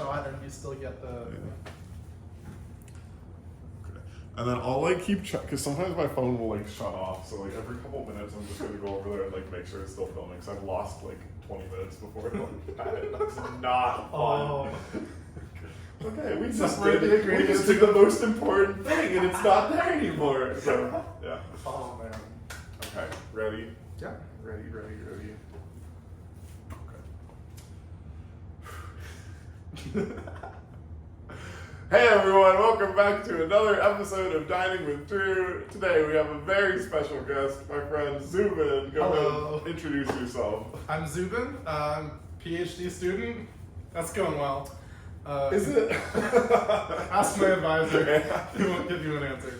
shot and you still get the. Yeah. Okay. And then I'll like keep check because sometimes my phone will like shut off. So like every couple minutes, I'm just gonna go over there and like make sure it's still filming. Because I've lost like 20 minutes before like that. That's not fun. Oh. Okay, we just took the most important thing and it's not there anymore. So yeah. Oh man. Okay, ready? Yeah. Ready. Okay. Hey everyone, welcome back to another episode of Dining with Drew. Today we have a very special guest, my friend Zubin. Go ahead and introduce yourself. I'm Zubin, PhD student. That's going well. Is it? Ask my advisor. He won't give you an answer.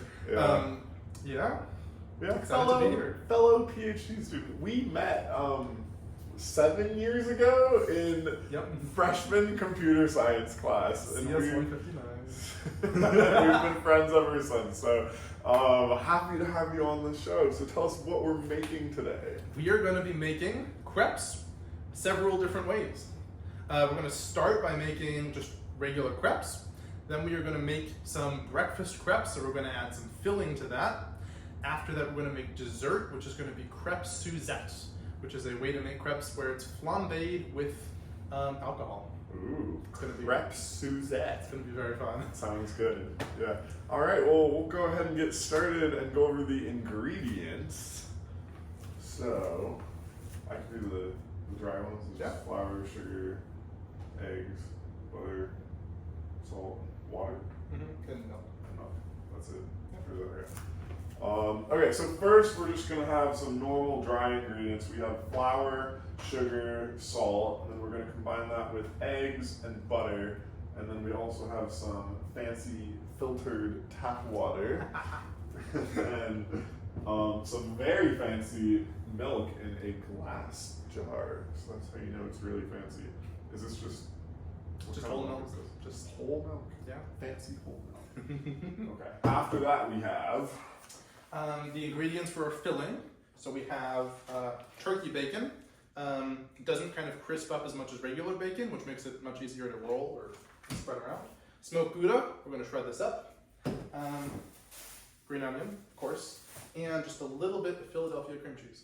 Yeah. Yeah, excited to be here. Fellow PhD student. We met 7 years ago in freshman computer science class. And CS159. we've been friends ever since. So happy to have you on the show. So tell us what we're making today. We are going to be making crepes several different ways. We're going to start by making just regular crepes. Then we are going to make some breakfast crepes, so we're going to add some filling to that. After that, we're going to make dessert, which is going to be Crêpes Suzette, which is a way to make crepes where it's flambéed with alcohol. Ooh, it's going to be Crêpes Suzette. It's going to be very fun. Sounds good. Yeah. All right. Well, we'll go ahead and get started and go over the ingredients. So, I can do the dry ones. Just flour, sugar, eggs, butter, salt, water, And milk. and milk. That's it. For the okay, so first we're just gonna have some normal dry ingredients. We have flour, sugar, salt, and then we're gonna combine that with eggs and butter, and then we also have some fancy filtered tap water and some very fancy milk in a glass jar. So that's how you know it's really fancy. Is this just whole milk? Is this? Just whole milk? Yeah. Fancy whole milk. Okay. After that we have the ingredients for our filling. So we have turkey bacon. It doesn't kind of crisp up as much as regular bacon, which makes it much easier to roll or spread around. Smoked Gouda, we're going to shred this up. Green onion, of course, and just a little bit of Philadelphia cream cheese.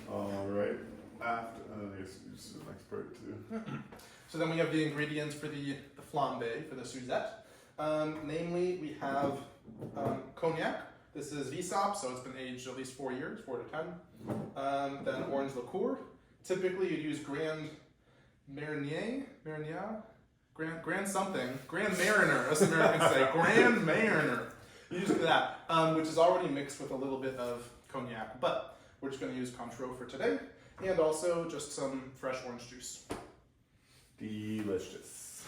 all right. After, this is the next part too. So then we have the ingredients for the flambé, for the Suzette. Namely, we have cognac. This is VSOP, so it's been aged at least 4 years, 4 to 10. Then orange liqueur. Typically, you'd use Grand Marnier, Grand something, Grand Mariner, as Americans say, Grand Mariner. You use that, which is already mixed with a little bit of cognac, but we're just going to use Cointreau for today, and also just some fresh orange juice. Delicious.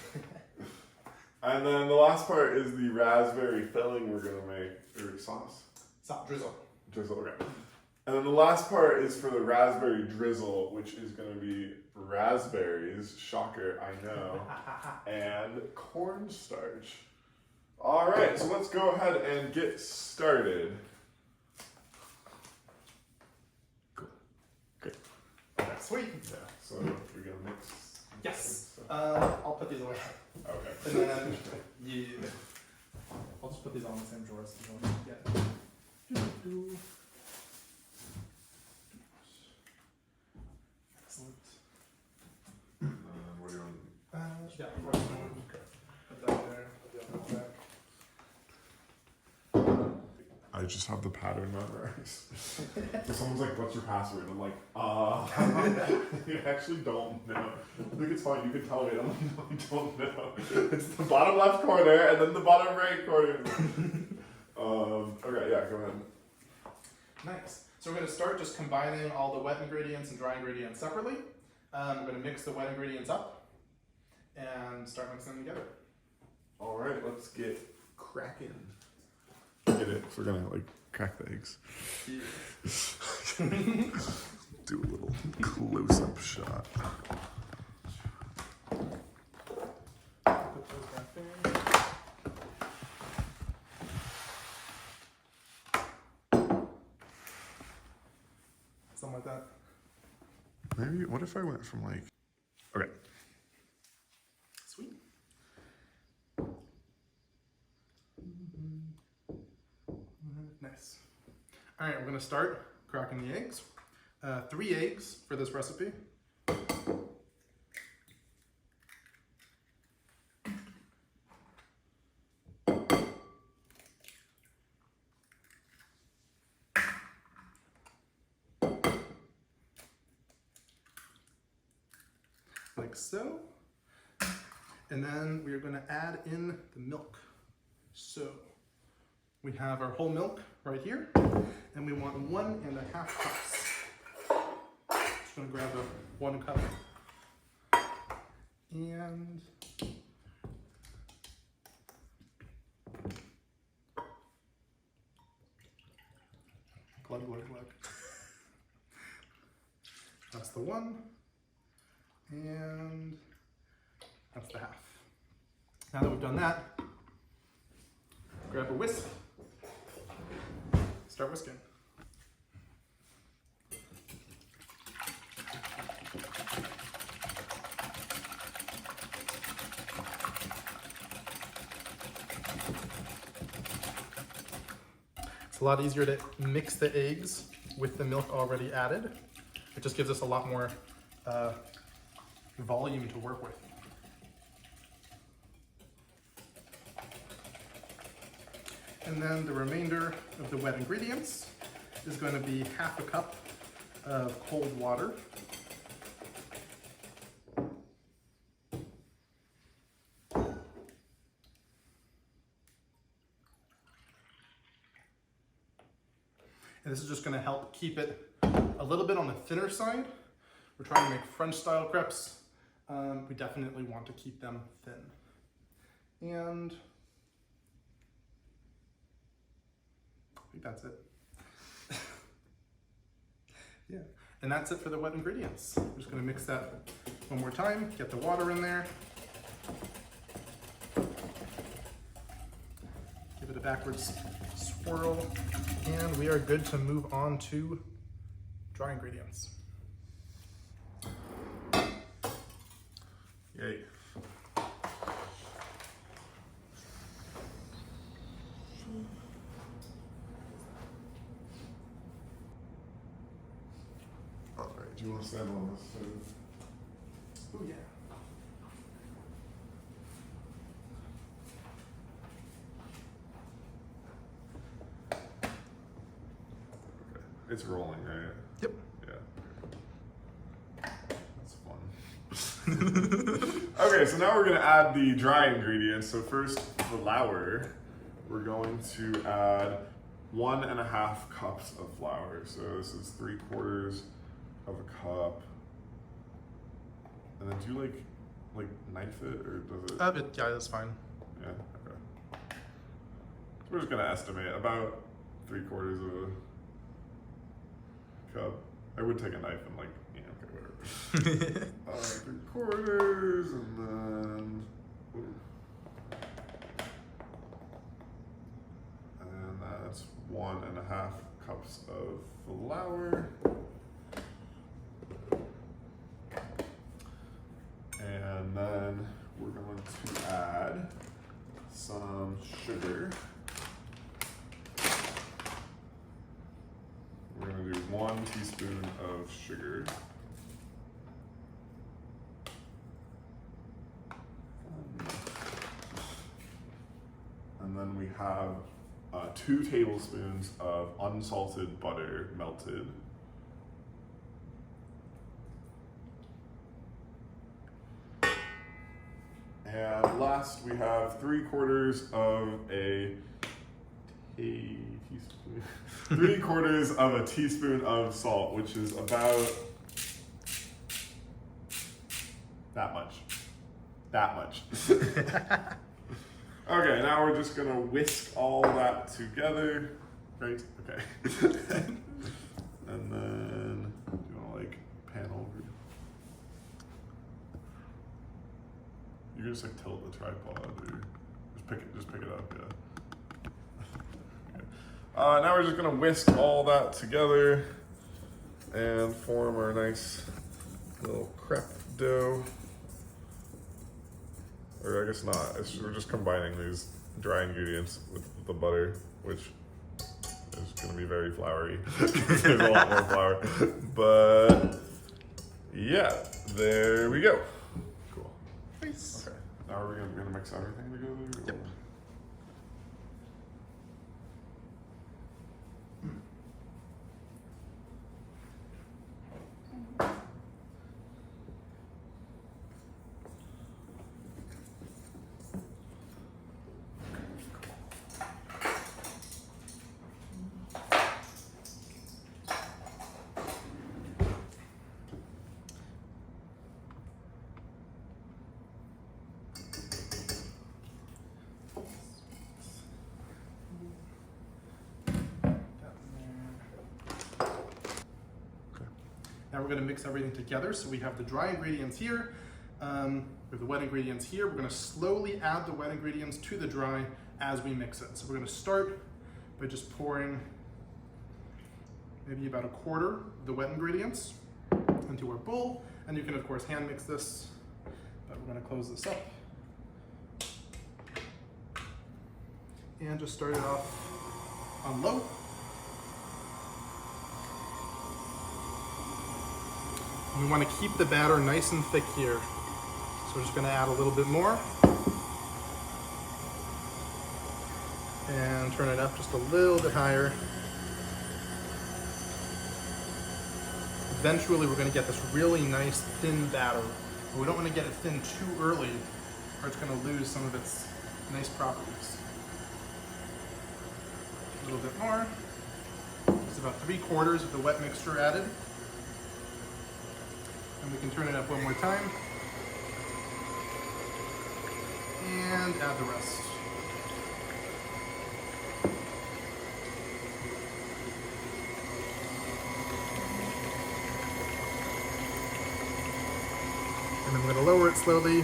And then the last part is the raspberry filling we're gonna make, or sauce. Drizzle. Drizzle, okay. And then the last part is for the raspberry drizzle, which is gonna be raspberries, shocker, I know, and cornstarch. All right, so let's go ahead and get started. Cool. Okay. Sweet. Yeah, so we're gonna mix. Yes. I'll put these away. Okay. And then, I'll just put these all in the same drawer so you don't get. Excellent. What do you want? Yeah, of course. Put that there. Put the other one back. I just have the pattern memorized. So someone's like, what's your password? I'm like, you actually don't know. I think it's fine, you can tell me. I'm like, no, I don't know. It's the bottom left corner and then the bottom right corner. Okay, yeah, go ahead. Nice. So we're going to start just combining all the wet ingredients and dry ingredients separately. We're going to mix the wet ingredients up and start mixing them together. All right, let's get cracking. Get it? We're gonna like crack the eggs. Do a little close-up shot. Put those back there. Something like that. Yeah. Maybe, what if I went from like, okay. Sweet. Nice. All right, we're gonna start cracking the eggs. 3 eggs for this recipe. Like so. And then we are going to add in the milk. So we have our whole milk right here, and we want 1.5 cups. Just going to grab a 1 cup and glug, glug, glug. That's the 1. And that's the half. Now that we've done that, grab a whisk, start whisking. It's a lot easier to mix the eggs with the milk already added. It just gives us a lot more volume to work with. And then the remainder of the wet ingredients is going to be 1/2 cup of cold water. And this is just going to help keep it a little bit on the thinner side. We're trying to make French style crepes. We definitely want to keep them thin. And I think that's it. Yeah, and that's it for the wet ingredients. I'm just gonna mix that one more time, get the water in there. Give it a backwards swirl, and we are good to move on to dry ingredients. Yay. All right, do you want to stand on this stove? Oh yeah. Okay. It's rolling, right? Yep. Yeah. That's fun. Okay, so now we're gonna add the dry ingredients. So first, flour. We're going to add 1.5 cups of flour. So this is 3/4 of a cup. And then do you like knife it, or does it? Yeah, that's fine. Yeah. Okay. So we're just gonna estimate about 3/4 of a cup. I would take a knife and okay, whatever. 3/4, and then, and that's 1.5 cups of flour. And then we're going to add some sugar. We're going to do 1 teaspoon of sugar. And then we have 2 tablespoons of unsalted butter melted. And last, we have 3/4 of a teaspoon. 3/4 of a teaspoon of salt, which is about that much. That much. Okay, now we're just gonna whisk all that together. Right? Okay. And then, do you wanna pan over? You can just tilt the tripod, or just pick it up, yeah. Okay. Now we're just gonna whisk all that together and form our nice little crepe dough. Or I guess not. We're just combining these dry ingredients with the butter, which is going to be very floury. There's a lot more flour. But yeah, there we go. Cool. Nice. Okay. Now are we going to mix everything together? Yep. Now we're going to mix everything together. So we have the dry ingredients here, we have the wet ingredients here. We're going to slowly add the wet ingredients to the dry as we mix it. So we're going to start by just pouring maybe about a quarter of the wet ingredients into our bowl. And you can of course hand mix this, but we're going to close this up. And just start it off on low. We want to keep the batter nice and thick here. So we're just going to add a little bit more. And turn it up just a little bit higher. Eventually we're going to get this really nice thin batter. But we don't want to get it thin too early or it's going to lose some of its nice properties. A little bit more. Just about 3/4 of the wet mixture added. And we can turn it up one more time. And add the rest. And I'm going to lower it slowly.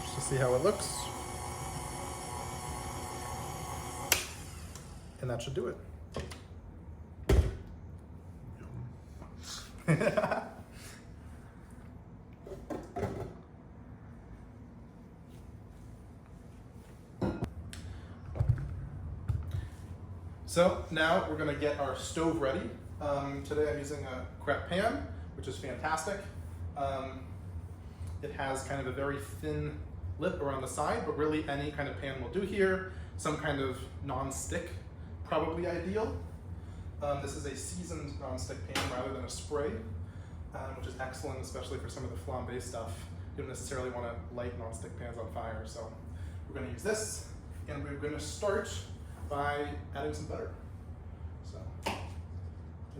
Just to see how it looks. And that should do it. So now we're going to get our stove ready. Today I'm using a crepe pan, which is fantastic. It has kind of a very thin lip around the side, but really any kind of pan will do here. Some kind of non-stick, probably ideal. This is a seasoned non-stick pan rather than a spray, which is excellent, especially for some of the flambe stuff. You don't necessarily want to light non-stick pans on fire, so we're going to use this, and we're going to start by adding some butter. So, get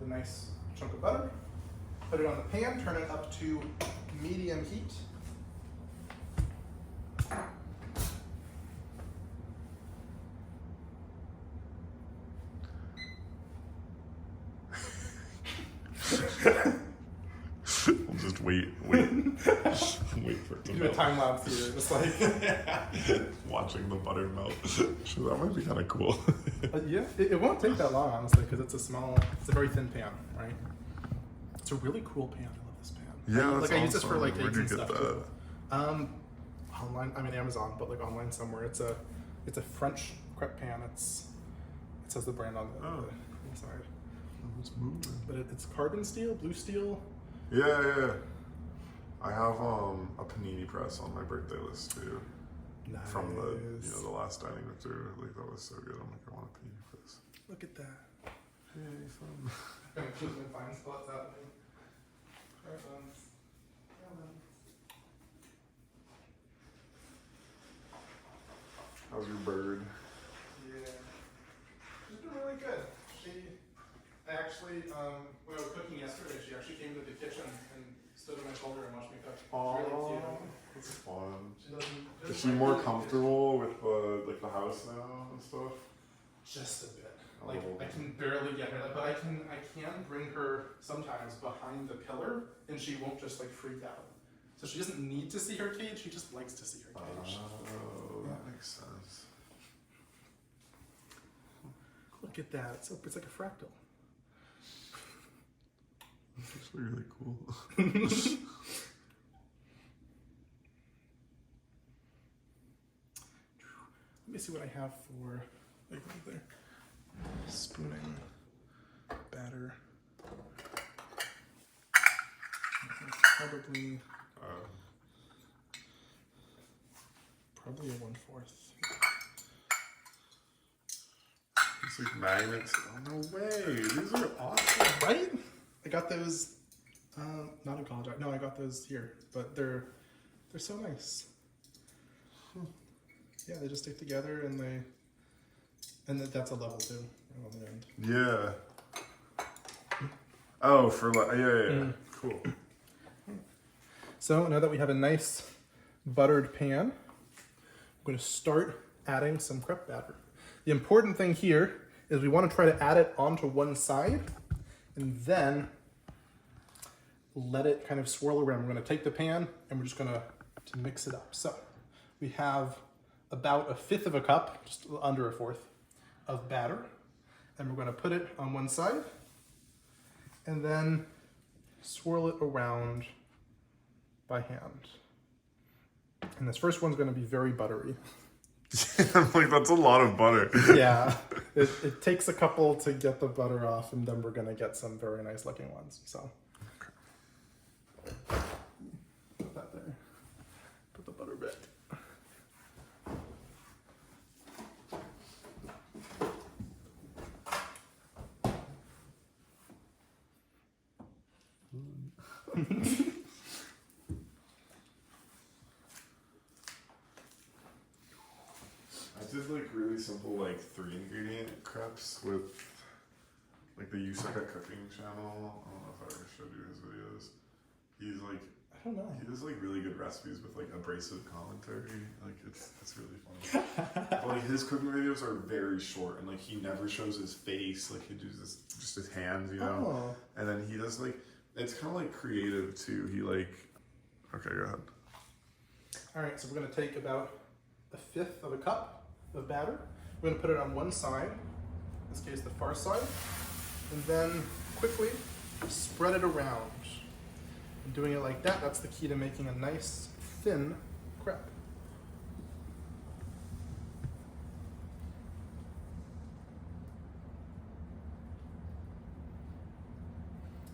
a nice chunk of butter, put it on the pan, turn it up to medium heat. We'll just wait for it to Do a melt. time lapse here, just like Watching the butter melt. Sure, that might be kind of cool. yeah, it won't take that long, honestly, because it's a very thin pan, right? It's a really cool pan. I love this pan. Yeah, that's I use this for like awesome. eggs Where'd and you get stuff too. Online, I mean Amazon, but like online somewhere. It's a French crepe pan. It says the brand on the inside. It's moving. But it's carbon steel, blue steel. Yeah. I have a panini press on my birthday list too. Nice. From the last dining with Drew. Like that was so good. I'm like, I want a panini press. Look at that. Yay, fun. I'm gonna choose my fine spots out. How's your bird? Yeah. She's doing really good. I actually, when I was cooking yesterday, she actually came into the kitchen and stood on my shoulder and watched me cook. It's really Oh, cute. that's fun. She doesn't Is she like more it. comfortable with the house now and stuff? Just a bit. A Like little I bit. can barely get her, but I can bring her sometimes behind the pillar, and she won't just like freak out. So she doesn't need to see her cage. She just likes to see her cage. Oh, that makes sense. Look at that. It's like a fractal. actually really cool. Let me see what I have for like there. Spooning batter. Probably a 1/4. It's like magnets. Oh, no way. These are awesome. Right? I got those, not in college. No, I got those here, but they're so nice. Yeah, they just stick together and that's a level too on the end. Yeah. Oh, yeah. Cool. So now that we have a nice buttered pan, I'm going to start adding some crepe batter. The important thing here is we want to try to add it onto one side and then let it kind of swirl around. We're going to take the pan and we're just going to mix it up. So we have about 1/5 of a cup, just under 1/4 of batter, and we're going to put it on one side and then swirl it around by hand. And this first one's going to be very buttery. I'm like, that's a lot of butter. Yeah, it takes a couple to get the butter off, and then we're going to get some very nice looking ones. So put that there. Put the butter back. I did like really simple, like 3-ingredient crepes with like the uncut cooking channel. I don't know if I ever showed you his videos. He's like, I don't know. he does like really good recipes with like abrasive commentary. Like it's really funny. But, like his cooking videos are very short and like he never shows his face. Like he does just his hands, you know. Oh. And then he does like, it's kind of like creative too. He like, okay, go ahead. All right, so we're going to take about 1/5 of a cup of batter. We're going to put it on one side, in this case the far side, and then quickly spread it around. And doing it like that, that's the key to making a nice thin crepe.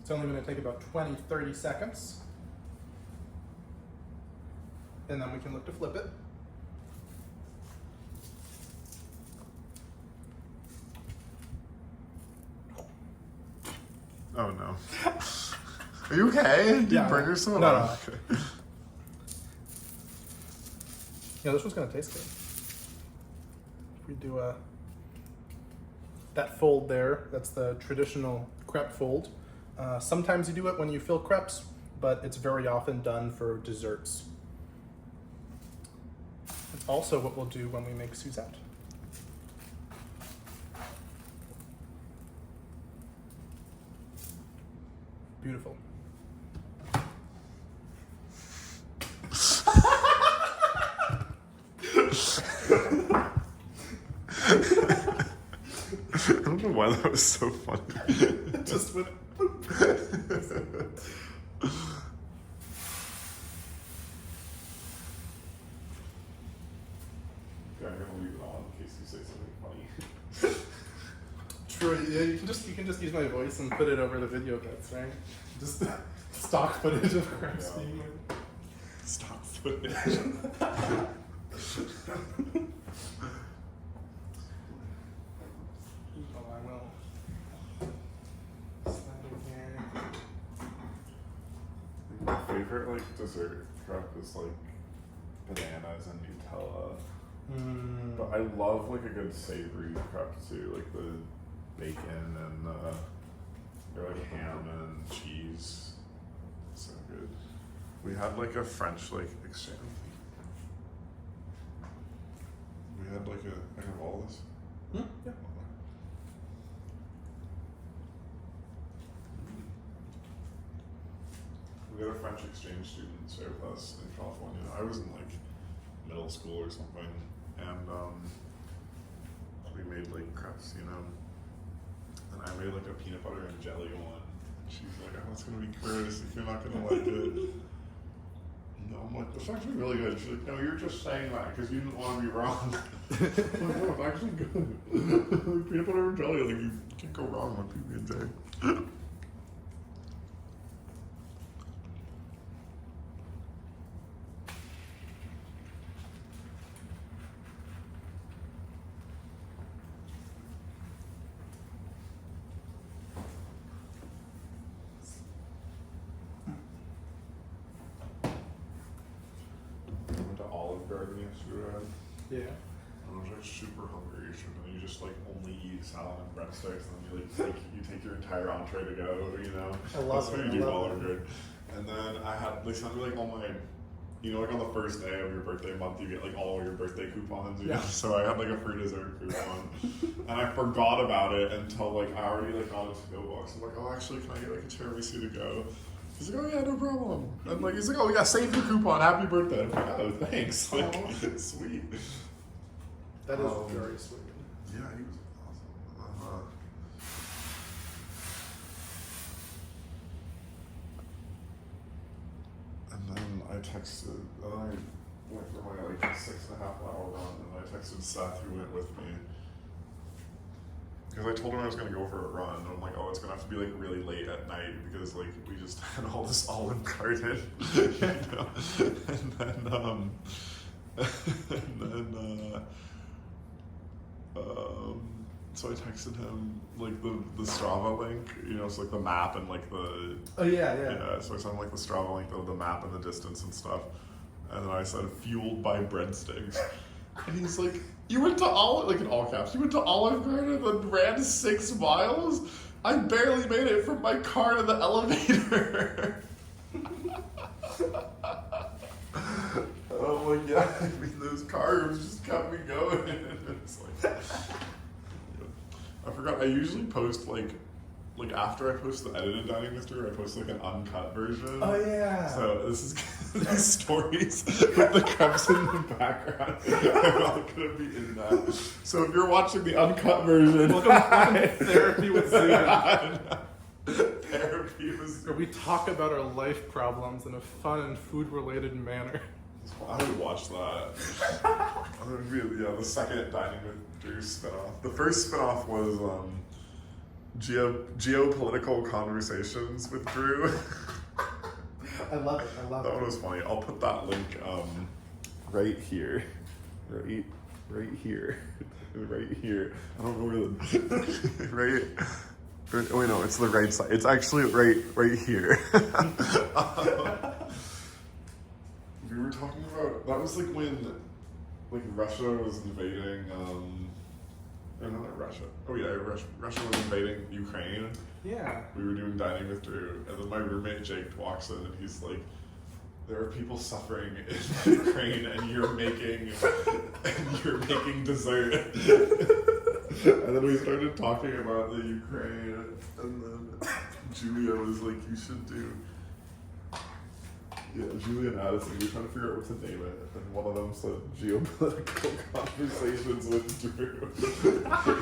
It's only going to take about 20-30 seconds. And then we can look to flip it. Oh no. Are you okay? Did you burn yourself? No. Okay. Yeah, this one's gonna taste good. If we do that fold there, that's the traditional crepe fold. Sometimes you do it when you fill crepes, but it's very often done for desserts. It's also what we'll do when we make Suzette. Beautiful. I don't know why that was so funny. It just went. Okay, I'm gonna leave it on in case you say something funny. True. Yeah, you can just use my voice and put it over the video bits, right? Just stock footage of crepes being made. Stop footage. Oh, I will. Slide in here. My favorite like dessert crepe is like bananas and Nutella. But I love like a good savory crepe too, like the bacon and or like ham and cheese. So good. We had like a French like exchange. We had like I have all this. Yeah. We had a French exchange student stay with us in California. I was in like middle school or something, and we made like crepes, you know. And I made like a peanut butter and jelly one. She she's like, oh, it's gonna be gross if you're not gonna like it. No, I'm like, it's actually really good. She's like, no, you're just saying that because you didn't want to be wrong. I'm like, no, it's actually good. Like, peanut butter and jelly, like, you can't go wrong with PB&J. Yeah. I was like super hungry, and then you just like only eat salad and breadsticks, and then you take your entire entree to go, you know. I love That's what it. you do while I'm good. And then they sent me like all my, you know, like on the first day of your birthday month, you get like all your birthday coupons. You know? So I had like a free dessert coupon, and I forgot about it until like I already like got a to-go box. I'm like, oh, actually, can I get like a tiramisu to go? He's like, oh yeah, no problem. And like he's like, oh, we got saved your coupon. Happy birthday. I'm like, oh, thanks. Like, sweet. That is very sweet. Yeah, he was awesome. And then I texted. Then I went for my like 6.5 hour run, and I texted Seth, who went with me. Because I told him I was gonna go for a run, and I'm like, oh, it's gonna have to be like really late at night because like we just had all this Olive Garden, you know. So I texted him like the Strava link, you know, it's like the map and like the. Oh yeah. Yeah. So I sent him like the Strava link, the map and the distance and stuff, and then I said fueled by breadsticks, and he's like, you went to like in all caps, you went to Olive Garden and ran 6 miles? I barely made it from my car to the elevator. Oh my god, I mean, those carbs just kept me going. It's like, I forgot, I usually post like after I post the edited dining mystery, I post like an uncut version. Oh yeah. So this is the stories with the crepes in the background. I'm all gonna be in that. So if you're watching the uncut version, welcome to Therapy with Zubin. Therapy with where we talk about our life problems in a fun and food-related manner. I would watch that. The second Dining with Drew spinoff. The first spinoff was geopolitical conversations with Drew. I love it. That one was funny. I'll put that link right here. Right here. Right here. I don't know where the right. Oh wait, no, it's the right side. It's actually right here. We were talking about, that was like when like Russia was invading or not Russia. Oh yeah, Russia was invading Ukraine. Yeah. We were doing Dining with Drew, and then my roommate Jake walks in and he's like, there are people suffering in Ukraine and you're making dessert. And then we started talking about the Ukraine, and then Julia was like, you should do. Yeah, Julia and Addison, we were trying to figure out what to name it, and one of them said geopolitical conversations with Drew.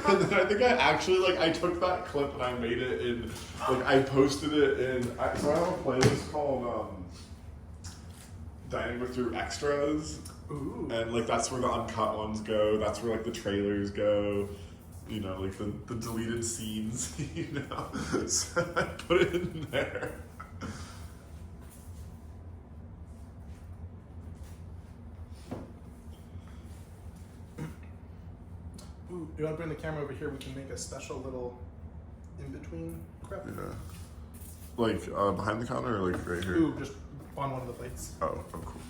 And then I think I actually, I took that clip and I made it in, I posted it in, so I have a playlist called Dining with Drew Extras. Ooh. And, that's where the uncut ones go, that's where, the trailers go, you know, the deleted scenes, you know, so I put it in there. Ooh, you want to bring the camera over here? We can make a special little in-between crepe. Yeah. Behind the counter or right here? Ooh, just on one of the plates. Oh, cool.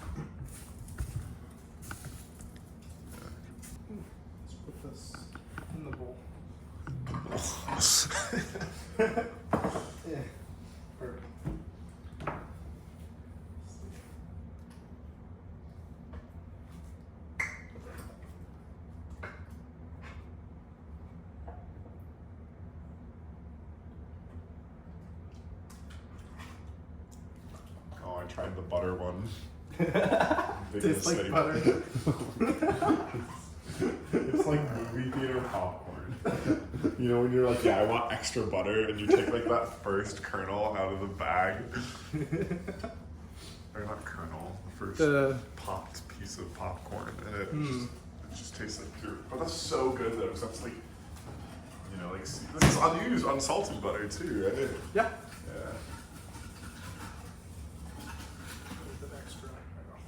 Let's put this in the bowl. Yeah. Perfect. Oh, I tried the butter one. Tastes like butter. It's like movie theater popcorn. You know when you're like, yeah, I want extra butter, and you take like that first kernel out of the bag. Or not kernel, the first popped piece of popcorn, and it just tastes like pure. But that's so good though, because that's like, you know, like this is unused, unsalted butter too, right? Yeah. Yeah.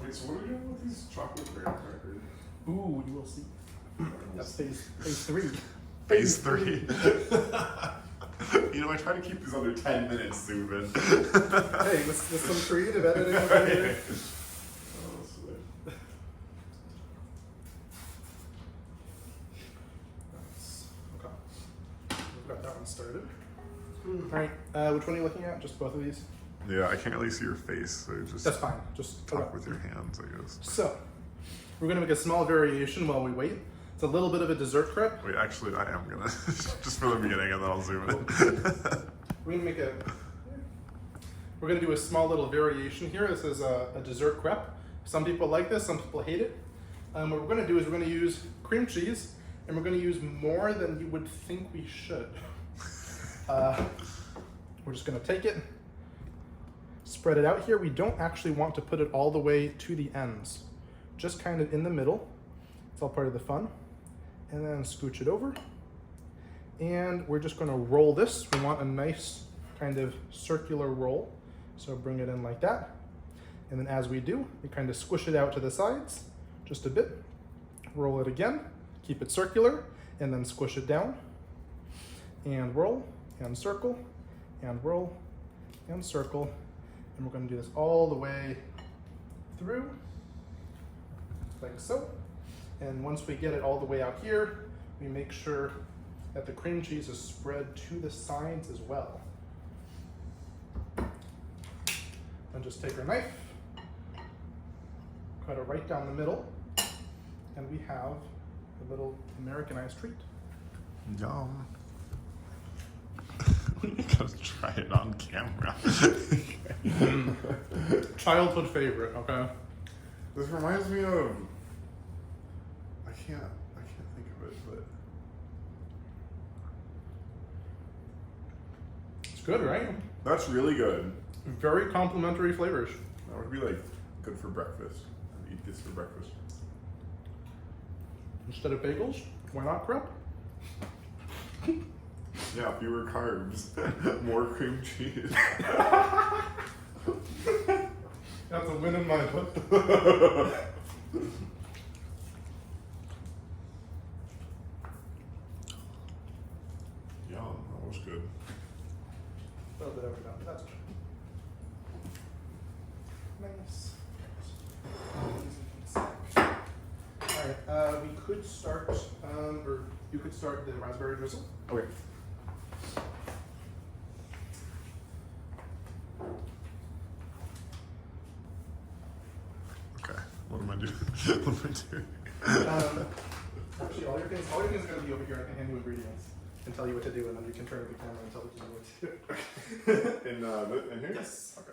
Wait, so what are we doing with these chocolate graham crackers? Ooh, you will see. That's phase 3. Phase 3. You know, I try to keep these under 10 minutes, Zubin. Hey, with some creative editing over here. Oh, sweet. Okay. We've got that one started. Alright, which one are you looking at? Just both of these? Yeah, I can't really see your face, so just That's fine. Just talk with your hands, I guess. So, we're going to make a small variation while we wait. It's a little bit of a dessert crepe. Wait, actually, I am gonna just for the beginning, and then I'll zoom in. We're gonna do a small little variation here. This is a dessert crepe. Some people like this, some people hate it. What we're gonna do is we're gonna use cream cheese, and we're gonna use more than you would think we should. We're just gonna take it, spread it out here. We don't actually want to put it all the way to the ends, just kind of in the middle. It's all part of the fun. And then scooch it over. And we're just gonna roll this. We want a nice kind of circular roll. So bring it in like that. And then as we do, we kind of squish it out to the sides, just a bit. Roll it again, keep it circular, and then squish it down. And roll, and circle, and roll, and circle. And we're gonna do this all the way through, like so. And once we get it all the way out here, we make sure that the cream cheese is spread to the sides as well. And just take our knife, cut it right down the middle, and we have a little Americanized treat. Yum. You gotta try it on camera. Childhood favorite, okay? This reminds me of. I can't think of it, but It's good, right? that's really good. Very complimentary flavors. That would be like good for breakfast. I'd eat this for breakfast. Instead of bagels, why not crepe? Yeah, fewer carbs, more cream cheese. That's a win in my book. Yum, that was good. A little bit overdone, but that's good. Nice. Alright, we could start, or you could start the raspberry drizzle. Okay. Okay, what am I doing? What am I doing? Actually, all your things are going to be over here. I can hand you ingredients and tell you what to do, and then you can turn to the camera and tell you what to do. In here? Yes. Okay.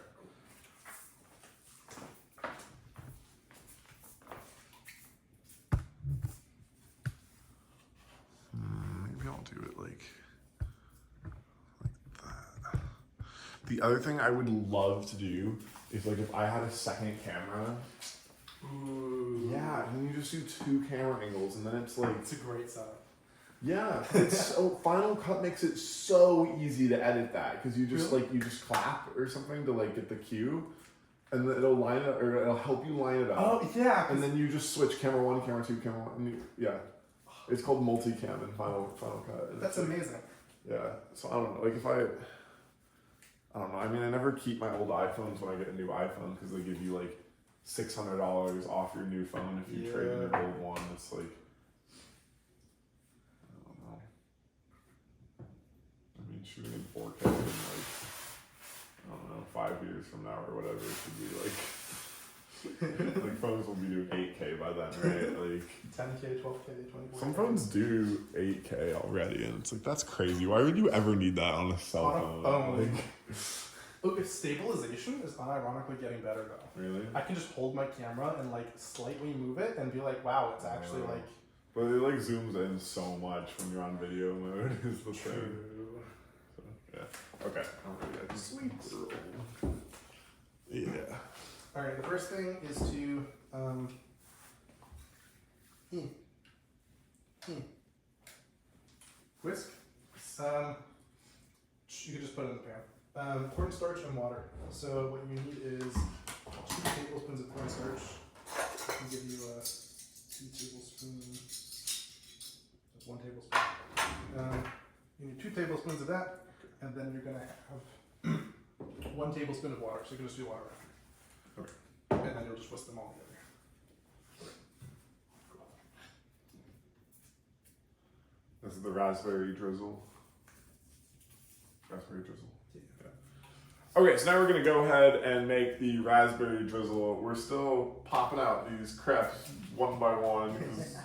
Maybe I'll do it like that. The other thing I would love to do is like if I had a second camera. Ooh. Yeah, and you just do 2 camera angles, and then it's like It's a great setup. yeah. It's so Final Cut makes it so easy to edit that because you just Really? like you just clap or something to like get the cue, and then it'll line it or it'll help you line it up. Oh, yeah. And then you just switch camera 1, camera 2, camera 1. And yeah, it's called multicam in Final Cut. And That's it's like, amazing. yeah. So I don't know. Like if I don't know. I mean, I never keep my old iPhones when I get a new iPhone because they give you like $600 off your new phone if you trade in your old one. It's like I don't know. I mean, shooting in 4K in like I don't know 5 years from now or whatever it should be like. Like phones will be doing 8K by then, right? Like 10K, 12K, 24K. some phones do 8K already, and it's like that's crazy. Why would you ever need that on a cell On a phone? phone. Like, Look, stabilization is unironically getting better though. really? I can just hold my camera and like slightly move it and be like, wow, it's actually like But it like zooms in so much when you're on video mode is the thing. So, yeah. Okay. Sweet. Yeah. All right. The first thing is to whisk. You could just put it in the pan. Cornstarch and water. So what you need is 2 tablespoons of cornstarch. I'll give you 2 tablespoons. That's 1 tablespoon. You need 2 tablespoons of that, and then you're gonna have 1 tablespoon of water. So you can just do water. Okay. And then you'll just whisk them all together. This is the raspberry drizzle. Raspberry drizzle. Yeah. Okay, so now we're gonna go ahead and make the raspberry drizzle. We're still popping out these crepes one by one because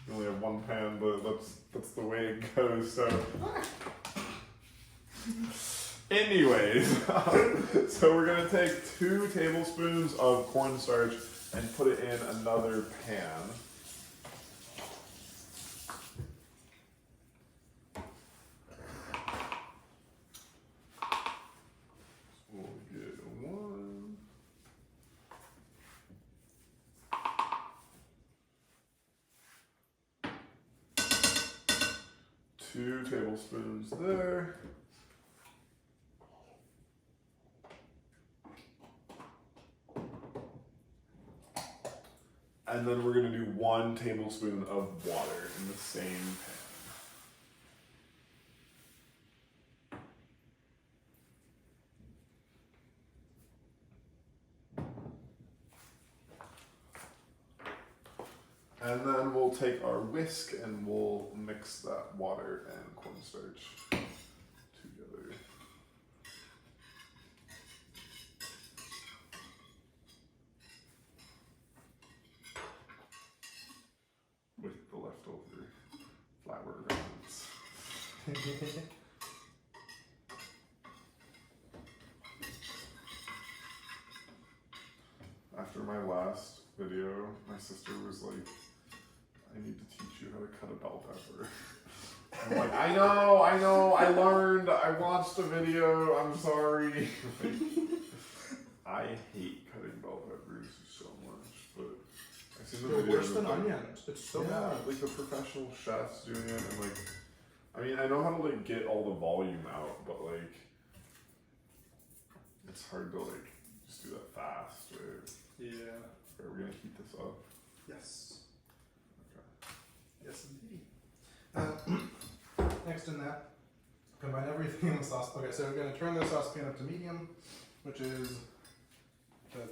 we only have 1 pan, but that's the way it goes. So, anyways, so we're gonna take 2 tablespoons of cornstarch and put it in another pan. We'll get 1. 2 tablespoons there. And then we're going to do 1 tablespoon of water in the same pan. And then we'll take our whisk and we'll mix that water and cornstarch together. With the leftover flour grounds. After my last video, my sister was like, I need to teach you how to cut a bell pepper. I'm like, I know, I learned, I watched a video, I'm sorry. I hate cutting bell peppers so much, but I've seen the They're videos. worse than onions. It's so bad. Like the professional chefs doing it, and like, I mean, I know how to like get all the volume out, but like, it's hard to like just do that fast, right? Yeah. Are we gonna heat this up? Yes. Okay. Yes, indeed. Next in that, combine everything in the sauce. Okay, so we're going to turn the saucepan up to medium, which is,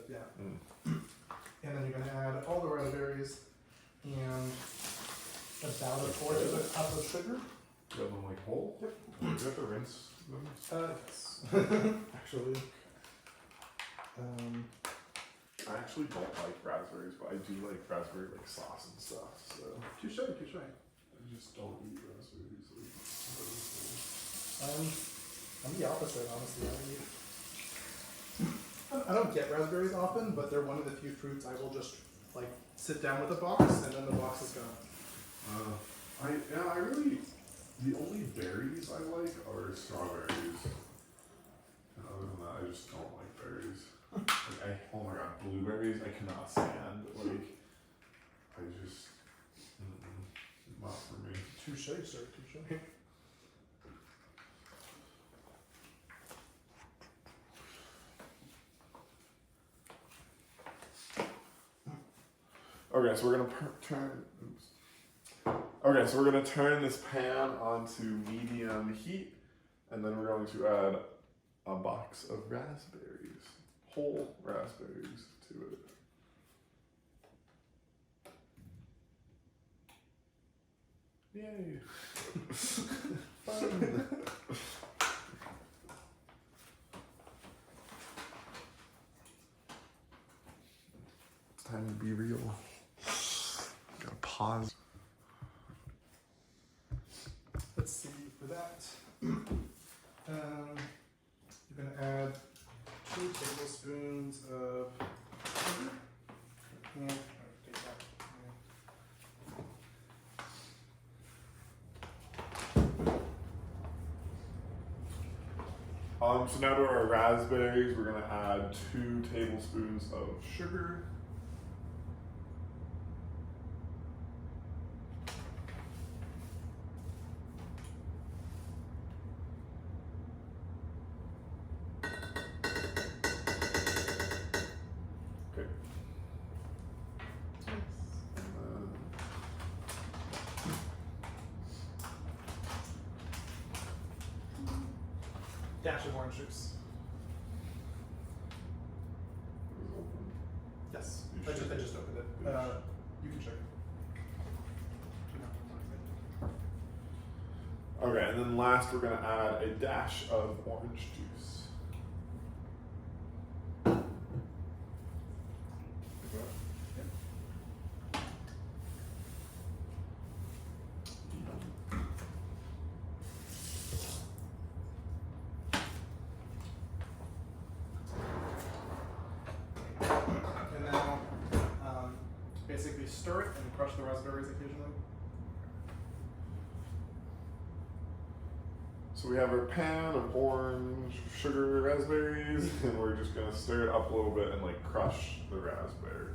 yeah. And then you're going to add all the raspberries and about 1/4 of a cup of sugar. You have them like whole? Yep. Do you have to rinse them? Yes. Actually. I actually don't like raspberries, but I do like raspberry like sauce and stuff. So Touche. I just don't eat raspberries. I'm the opposite, honestly. I don't get raspberries often, but they're one of the few fruits I will just like sit down with a box and then the box is gone. I really, the only berries I like are strawberries. And other than that, I just don't like berries. Like oh my god, blueberries I cannot stand. Like I just not for me. Touche, sir. Touche. Okay, so we're gonna turn. Oops. Okay, so we're gonna turn this pan onto medium heat, and then we're going to add a box of raspberries, whole raspberries, to it. Yay! Fun. It's time to be real. Gotta pause. Let's see, for that, you're going to add 2 tablespoons of sugar. And, take that. So now to our raspberries, we're gonna add 2 tablespoons of sugar. Okay. Dash of orange juice. Yes. You I just should. opened it. You can check. Okay, and then last we're gonna add a dash of orange juice. And now, basically stir it and crush the raspberries occasionally. So we have our pan of orange sugar raspberries, and we're just gonna stir it up a little bit and like crush the raspberries.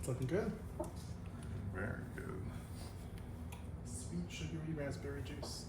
It's looking good. Very good. Sweet sugary raspberry juice.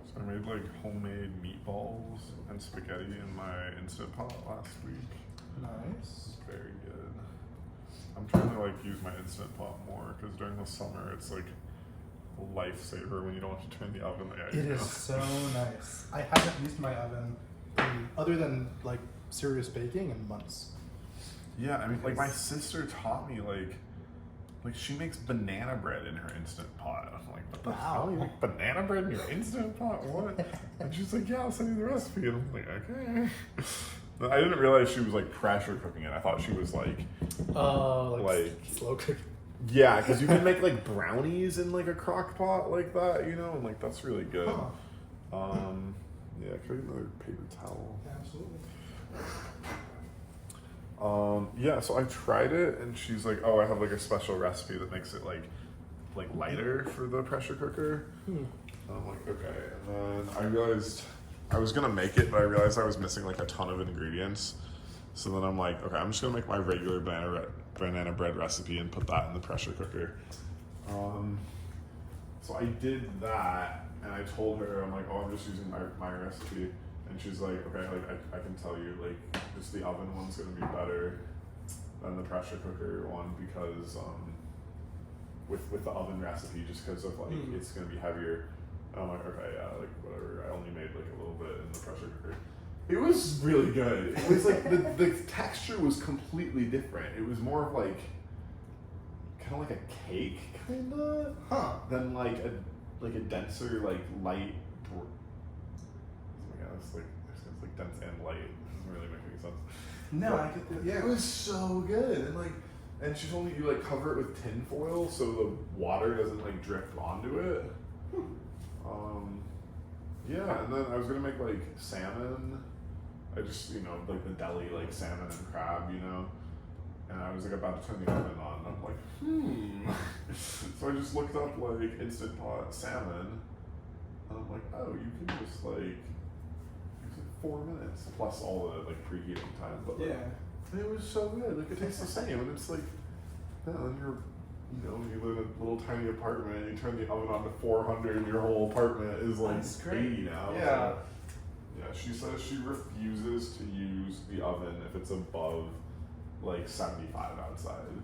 So I made like homemade meatballs and spaghetti in my Instant Pot last week. Nice. Very good. I'm trying to like use my Instant Pot more because during the summer it's like a lifesaver when you don't have to turn the oven. It is so nice. I haven't used my oven other than like serious baking in months. Yeah, I mean, like my sister taught me like she makes banana bread in her Instant Pot. I'm like, what the hell? You make banana bread in your Instant Pot? What? And she's like, yeah, I'll send you the recipe. And I'm like, okay. But I didn't realize she was like pressure cooking it. I thought she was like slow cook. yeah, because you can make like brownies in like a crock pot like that, you know, and like that's really good. Huh. Yeah, can I get another paper towel? Absolutely. Yeah, so I tried it and she's like, oh, I have like a special recipe that makes it like lighter for the pressure cooker. And I'm like, okay. And then I realized I was gonna make it, but I realized I was missing like a ton of ingredients. So then I'm like, okay, I'm just gonna make my regular banana bread recipe and put that in the pressure cooker. So I did that, and I told her, I'm like, oh, I'm just using my recipe. And she's like, okay, like I can tell you, like, just the oven one's gonna be better than the pressure cooker one because with the oven recipe, just because of like it's gonna be heavier. And I'm like, okay, yeah, like whatever. I only made like a little bit in the pressure cooker. It was really good. It was like the texture was completely different. It was more of like kind of like a cake, kinda, than like a denser like light. Oh my god, it's like dense and light. It doesn't really make any sense. No, But I get that. Yeah. it was so good, and she told me you like cover it with tin foil so the water doesn't like drip onto it. Yeah, and then I was gonna make like salmon. I just, like the deli, like salmon and crab, and I was like about to turn the oven on, and I'm like, So I just looked up like Instant Pot salmon, and I'm like, oh, you can just like, it's like 4 minutes plus all the like preheating time, but like, Yeah. It was so good. Like, it tastes the same, and it's like, yeah, then you're, you live in a little tiny apartment, and you turn the oven on to 400, and your whole apartment is like That's great. 80 now. Yeah. So, yeah, she says she refuses to use the oven if it's above like 75 outside.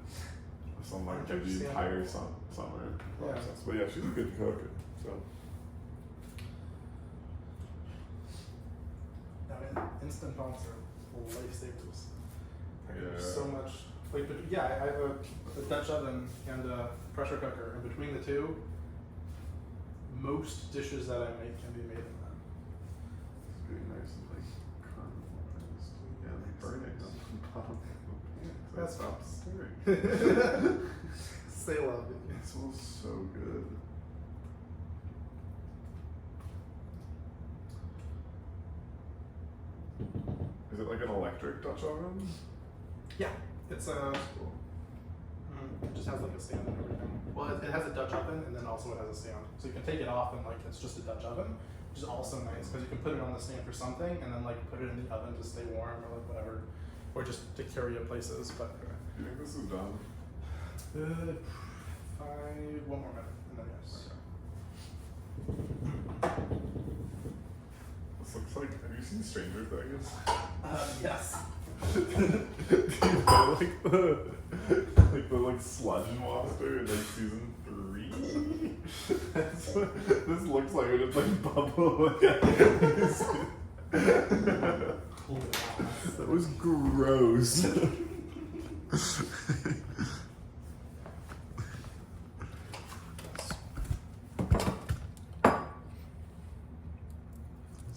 So I'm like, the entire summer. Yeah. But yeah, she's a good cook. So. I mean, instant pots are lifesavers. Yeah. So much. Like, but yeah, I have a Dutch oven and a pressure cooker, and between the two, most dishes that I make can be made in that. It's really nice and like caramelized. Yeah, like burning on the bottom of the pan. That's Stop stirring. Say love. It smells so good. Is it like an electric Dutch oven? Yeah, it's a. That's cool. It just has like a stand and everything. Well, it has a Dutch oven, and then also it has a stand. So you can take it off and like it's just a Dutch oven, which is also nice because you can put it on the stand for something, and then like put it in the oven to stay warm or like whatever, or just to carry it places. But Do you think this is done? one more minute, and then yes. Okay. This looks like. Have you seen Stranger Things? Yes. Do you know like the sludge monster in like season 3? That's what this looks like. It just like bubble. That was gross. It's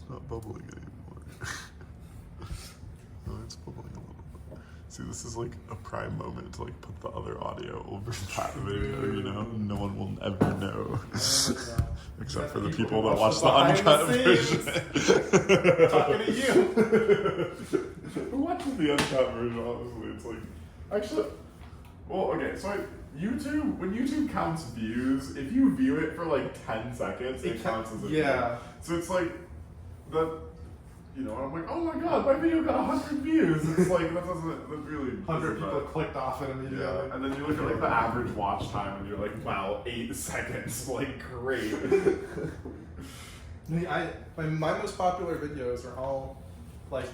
not bubbling anymore. No, it's bubbling a little bit. See, this is like a prime moment to like put the other audio over that video, No one will ever know. Except for the people that watch the uncut version. Talking to you. Who watches the uncut version, honestly? It's like, actually, well, okay, so YouTube, when YouTube counts views, if you view it for like 10 seconds, it counts as a view. So it's like, I'm like, oh my god, my video got 100 views. It's like, that really 100 people clicked off it immediately. Yeah, and then you look at like the average watch time and you're like, wow, 8 seconds, like great. My most popular videos are all like,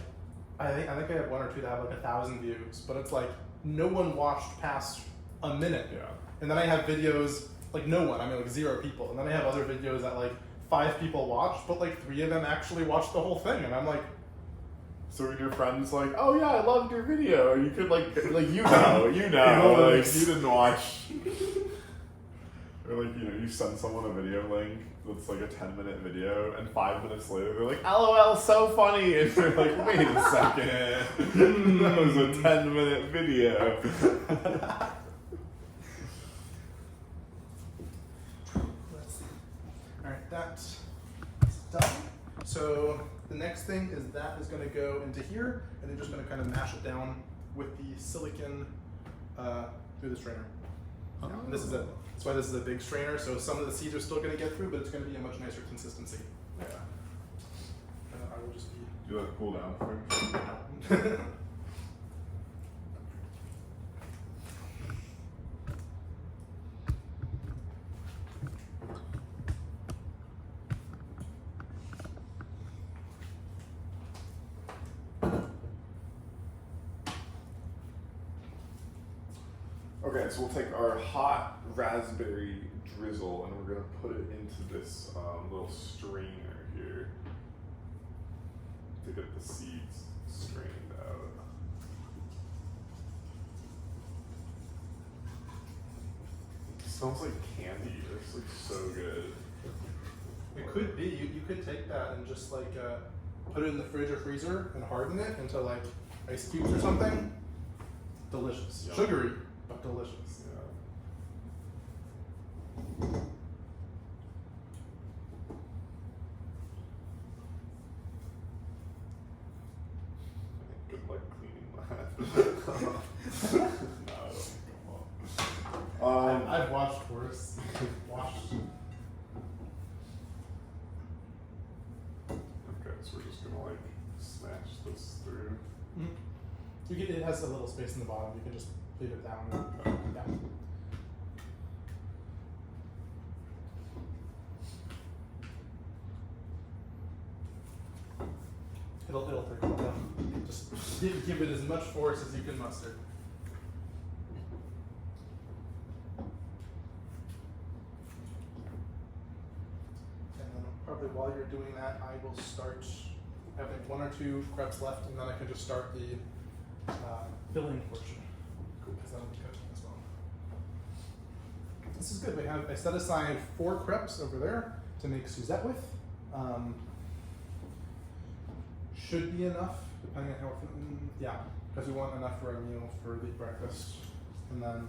I think I have one or two that have like 1,000 views, but it's like no one watched past a minute. Yeah. And then I have videos like no one, like 0 people, and then I have other videos that like 5 people watched, but like 3 of them actually watched the whole thing, and I'm like. So when your friend's like, oh yeah, I loved your video, you could like you didn't watch. Or like, you send someone a video link that's like a 10-minute video, and 5 minutes later they're like, LOL, so funny, and you're like, wait a second, that was a 10-minute video. Let's see. Alright, that's done. So the next thing is that is going to go into here, and then just going to kind of mash it down with the silicon through the strainer. Oh. And this is it. That's why this is a big strainer, so some of the seeds are still going to get through, but it's going to be a much nicer consistency. Yeah. I will just be... Do you let it cool down first? Okay, so we'll take our hot raspberry drizzle and we're going to put it into this little strainer here to get the seeds strained out. It smells like candy. It's like so good. It could be. You could take that and just like put it in the fridge or freezer and harden it into like ice cubes or something. Delicious. Yum. Sugary, but delicious. Good luck cleaning that. No, come on. I've watched worse. Okay, so we're just gonna like smash this through. It has a little space in the bottom. You can just leave it down. Yeah. It'll take a while. Just give it as much force as you can muster. And then probably while you're doing that, I will start having 1 or 2 crepes left, and then I can just start the filling portion. Because that'll be cooking as well. This is good. I set aside 4 crepes over there to make Suzette with. Should be enough, depending on how yeah, because we want enough for a meal for the breakfast, and then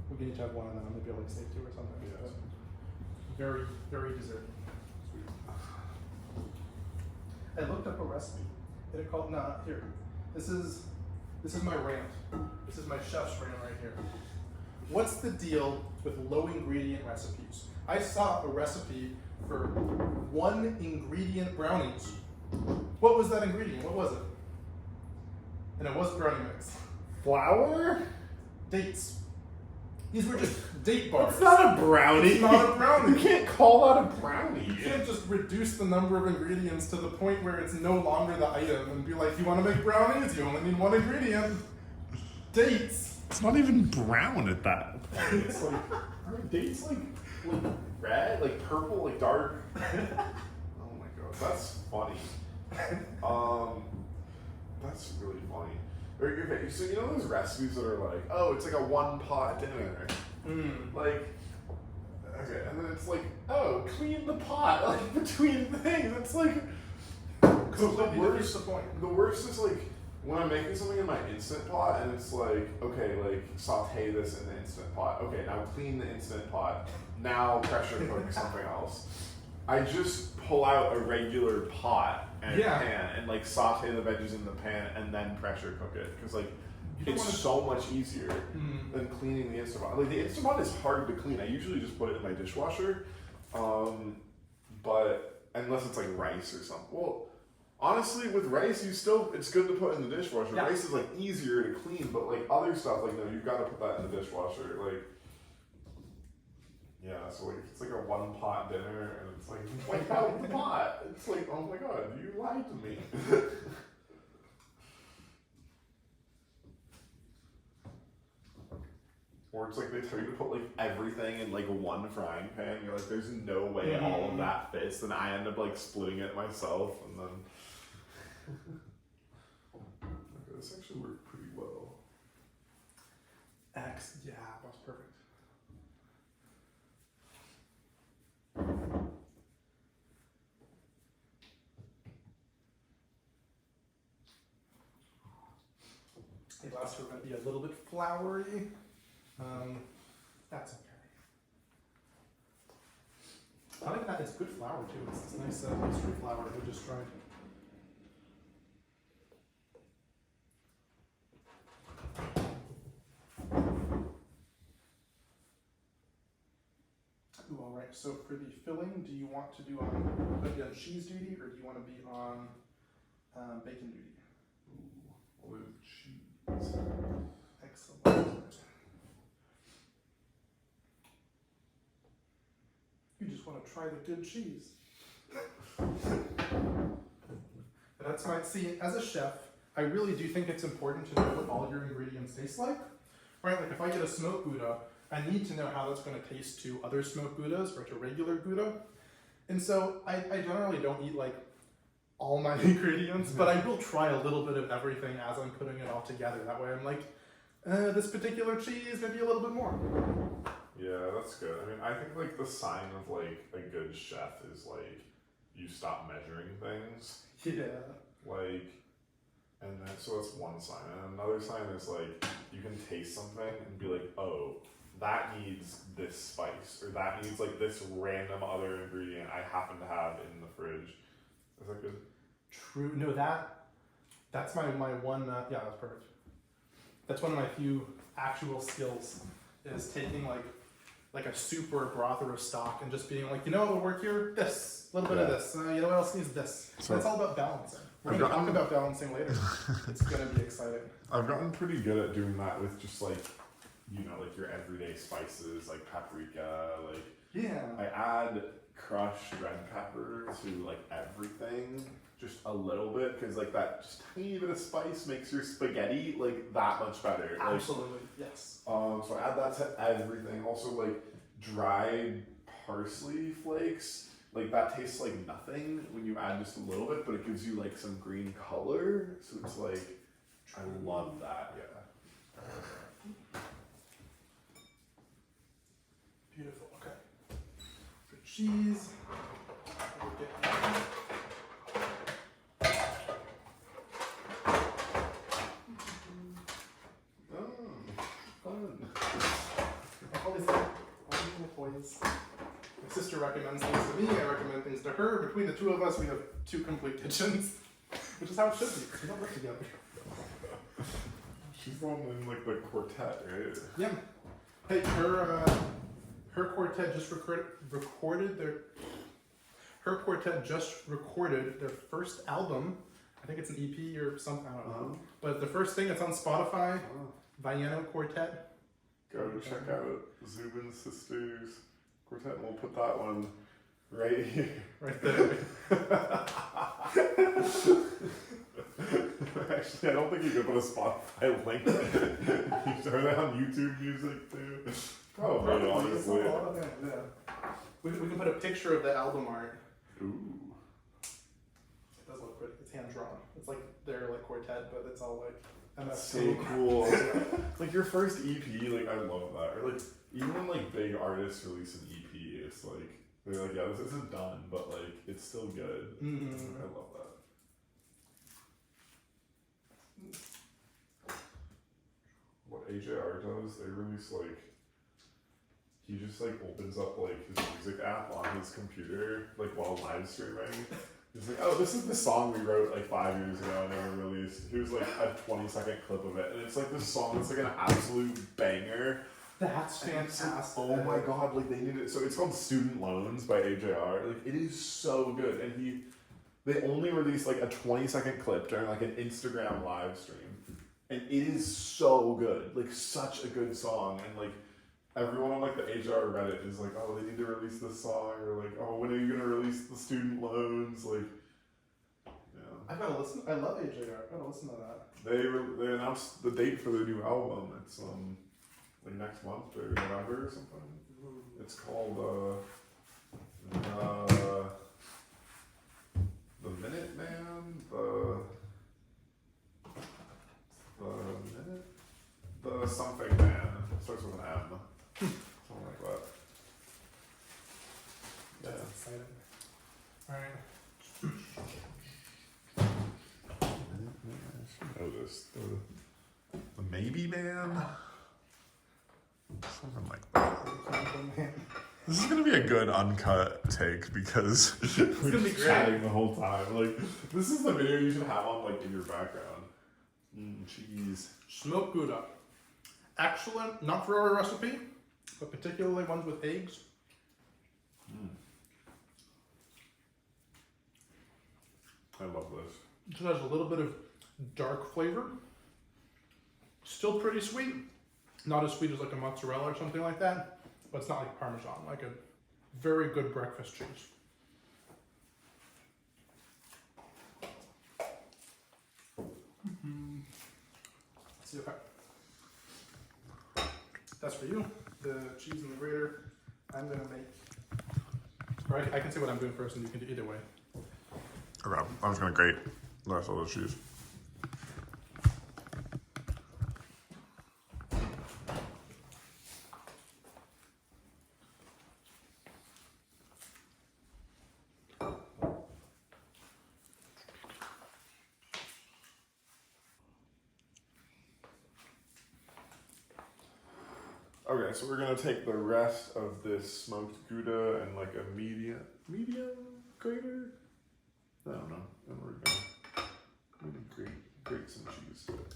we can each have 1, and then maybe I'll like save 2 or something. Yes. But very, very dessert. Sweet. I looked up a recipe. It called here. This is my rant. This is my chef's rant right here. What's the deal with low ingredient recipes? I saw a recipe for 1 ingredient brownies. What was that ingredient? What was it? And it was brownie mix. Flour? Dates. These were just date bars. It's not a brownie. It's not a brownie. You can't call that a brownie. You can't just reduce the number of ingredients to the point where it's no longer the item and be like, you want to make brownies? You only need 1 ingredient. Dates. It's not even brown at that point. It's like, aren't dates like red, like purple, like dark? Oh my god, that's funny. That's really funny. Okay, so you know those recipes that are like, oh, it's like a 1-pot dinner. Like, okay, and then it's like, oh, clean the pot, like between things. It's like, Completely defeats the point. the worst is like when I'm making something in my Instant Pot and it's like, okay, like saute this in the Instant Pot. Okay, now clean the Instant Pot. Now pressure cook something else. I just pull out a regular pot and pan and like saute the veggies in the pan and then pressure cook it because like it's so much easier than cleaning the Instant Pot. Like the Instant Pot is hard to clean. I usually just put it in my dishwasher, but unless it's like rice or something. Well, honestly, with rice, it's good to put in the dishwasher. Yeah. Rice is like easier to clean, but like other stuff, like no, you've got to put that in the dishwasher. Like. Yeah, so like it's like a 1-pot dinner, and it's like wipe out the pot. It's like, oh my god, you lied to me. Or it's like they tell you to put like everything in like 1 frying pan. You're like, there's no way all of that fits, and I end up like splitting it myself, and then. Okay, this actually worked pretty well. Yeah, that's perfect. The last are going to be a little bit floury. That's okay. I like that. It's good flour too. It's this nice pastry flour that we just tried. Ooh, all right. So for the filling, do you want to be on cheese duty or do you want to be on bacon duty? With cheese. Excellent. You just want to try the good cheese. That's my see. As a chef, I really do think it's important to know what all your ingredients taste like. Right? Like if I get a smoked Gouda, I need to know how that's going to taste to other smoked Goudas or to regular Gouda. And so I generally don't eat like all my ingredients, but I will try a little bit of everything as I'm putting it all together. That way I'm like, this particular cheese, maybe a little bit more. Yeah, that's good. I mean, I think like the sign of like a good chef is like you stop measuring things. Yeah. Like, and then so that's one sign. And another sign is like you can taste something and be like, oh, that needs this spice, or that needs like this random other ingredient I happen to have in the fridge. Is that good? True. No, that's my one. Yeah, that's perfect. That's one of my few actual skills is taking like a soup or a broth or a stock and just being like, you know what will work here? This. A little bit of this. You know what else needs this? So it's all about balancing. We're going to talk about balancing later. It's going to be exciting. I've gotten pretty good at doing that with just like, you know, like your everyday spices, like paprika, like Yeah. I add crushed red pepper to like everything, just a little bit, because like that just tiny bit of spice makes your spaghetti like that much better. Absolutely, yes. So I add that to everything. Also like dried parsley flakes, like that tastes like nothing when you add just a little bit, but it gives you like some green color. So it's like, I love that, yeah. Beautiful, okay. For cheese, we'll get that. Fun. Always little toys. My sister recommends things to me, I recommend things to her. Between the two of us, we have 2 complete kitchens, which is how it should be, because we don't live together. She's the one in like the quartet, right? Yeah. Hey, her quartet just recorded their first album. I think it's an EP or something, I don't know. But the first thing, it's on Spotify, Viano Quartet. Go check out Zubin Sisters Quartet, and we'll put that one right here. Right there. Actually, I don't think you could put a Spotify link. You start it on YouTube Music too. Probably, honestly. Yeah. We can put a picture of the album art. Ooh. It does look pretty. It's hand drawn. It's like their like quartet, but it's all like That's so cool. Like your first EP, like I love that. Or like even when like big artists release an EP, it's like they're like, yeah, this isn't done, but like it's still good. Mm-hmm. I love that. What AJR does, they release like he just like opens up like his music app on his computer like while live streaming. He's like, oh, this is the song we wrote like 5 years ago and never released. Here's like a 20-second clip of it, and it's like this song that's like an absolute banger. That's fantastic. Oh my god, like they need it. So it's called Student Loans by AJR. Like it is so good, and they only released like a 20-second clip during like an Instagram live stream, and it is so good. Like such a good song, and like everyone on like the AJR Reddit is like, oh, they need to release this song, or like, oh, when are you gonna release the Student Loans? Like, yeah. I gotta listen. I love AJR. I gotta listen to that. They announced the date for the new album. It's like next month or November or something. It's called the Minute Man, the something man. It starts with an M. Something like that. Yeah. That's exciting. Alright. I should know this. The Maybe Man? Something like that. This is gonna be a good uncut take because we're gonna be just great. chatting the whole time. Like, this is the video you should have on like in your background. Cheese. Smoked Gouda. Excellent, not for every recipe, but particularly ones with eggs. I love this. It has a little bit of dark flavor. Still pretty sweet. Not as sweet as like a mozzarella or something like that, but it's not like Parmesan, like a very good breakfast cheese. Let's see, okay. That's for you. The cheese and the grater. I'm gonna make, or I can say what I'm doing first and you can do either way. Okay, I'm just gonna grate the rest of the cheese. Okay, so we're gonna take the rest of this smoked Gouda and like a medium grater? I don't know. And we're gonna grate some cheese to it.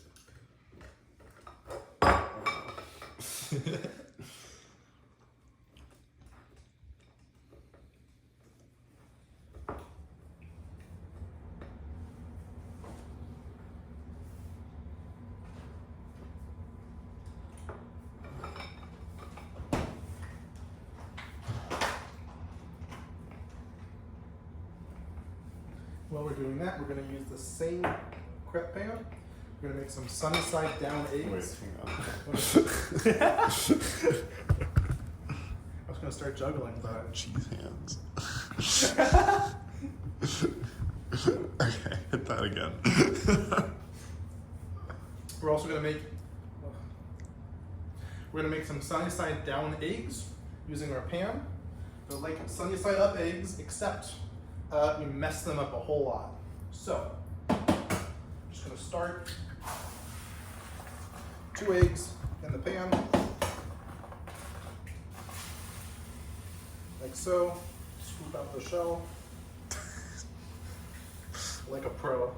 while we're doing that, we're going to use the same crepe pan. We're going to make some sunny side down eggs. Wait, hang on. I was going to start juggling, but Cheese hands. Okay, hit that again. we're also going to make some sunny side down eggs using our pan. They're like sunny side up eggs, except we mess them up a whole lot. So, I'm just going to start 2 eggs in the pan, like so. Scoop out the shell, like a pro.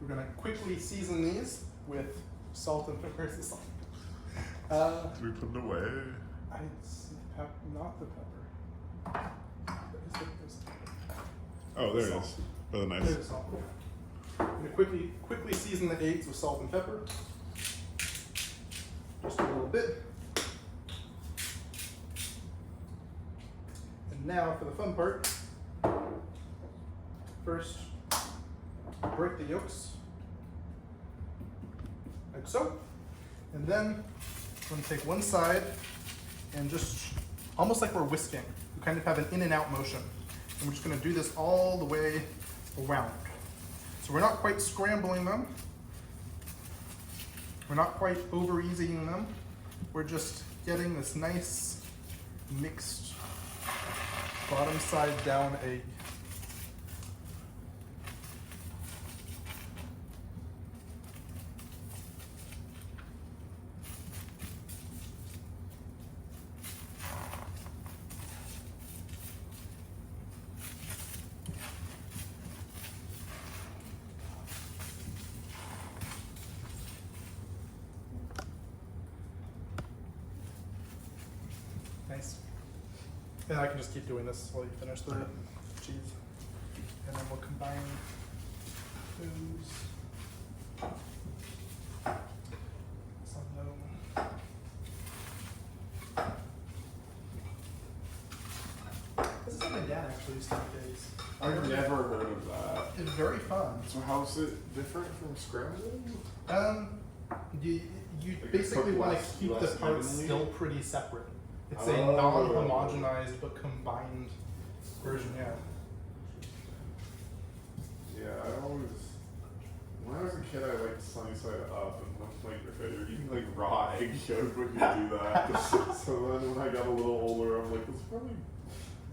We're gonna quickly season these with salt and pepper. Where's the salt? Do we put it away? It's not the pepper. Is the pepper? Oh, there it is. Really nice. There's the salt. I'm gonna quickly season the eggs with salt and pepper. Just a little bit. And now for the fun part. First, break the yolks, like so. And then we're going to take one side and just, almost like we're whisking, we kind of have an in and out motion. And we're just going to do this all the way around. So we're not quite scrambling them. We're not quite over easying them. We're just getting this nice mixed bottom side down egg. Nice. And I can just keep doing this while you finish the cheese. And then we'll combine those. Some low. This is how my dad actually used to make days. I've never heard of that. It's very fun. So how's it different from scrambled? You Like basically cook want to less- keep the less parts evenly? still pretty separate. It's a Oh. non-homogenized but combined version, yeah. Yeah, I always, when I was a kid, I liked sunny side up, and much like you're eating like raw egg yolk when you do that. So then when I got a little older, I'm like, it's probably,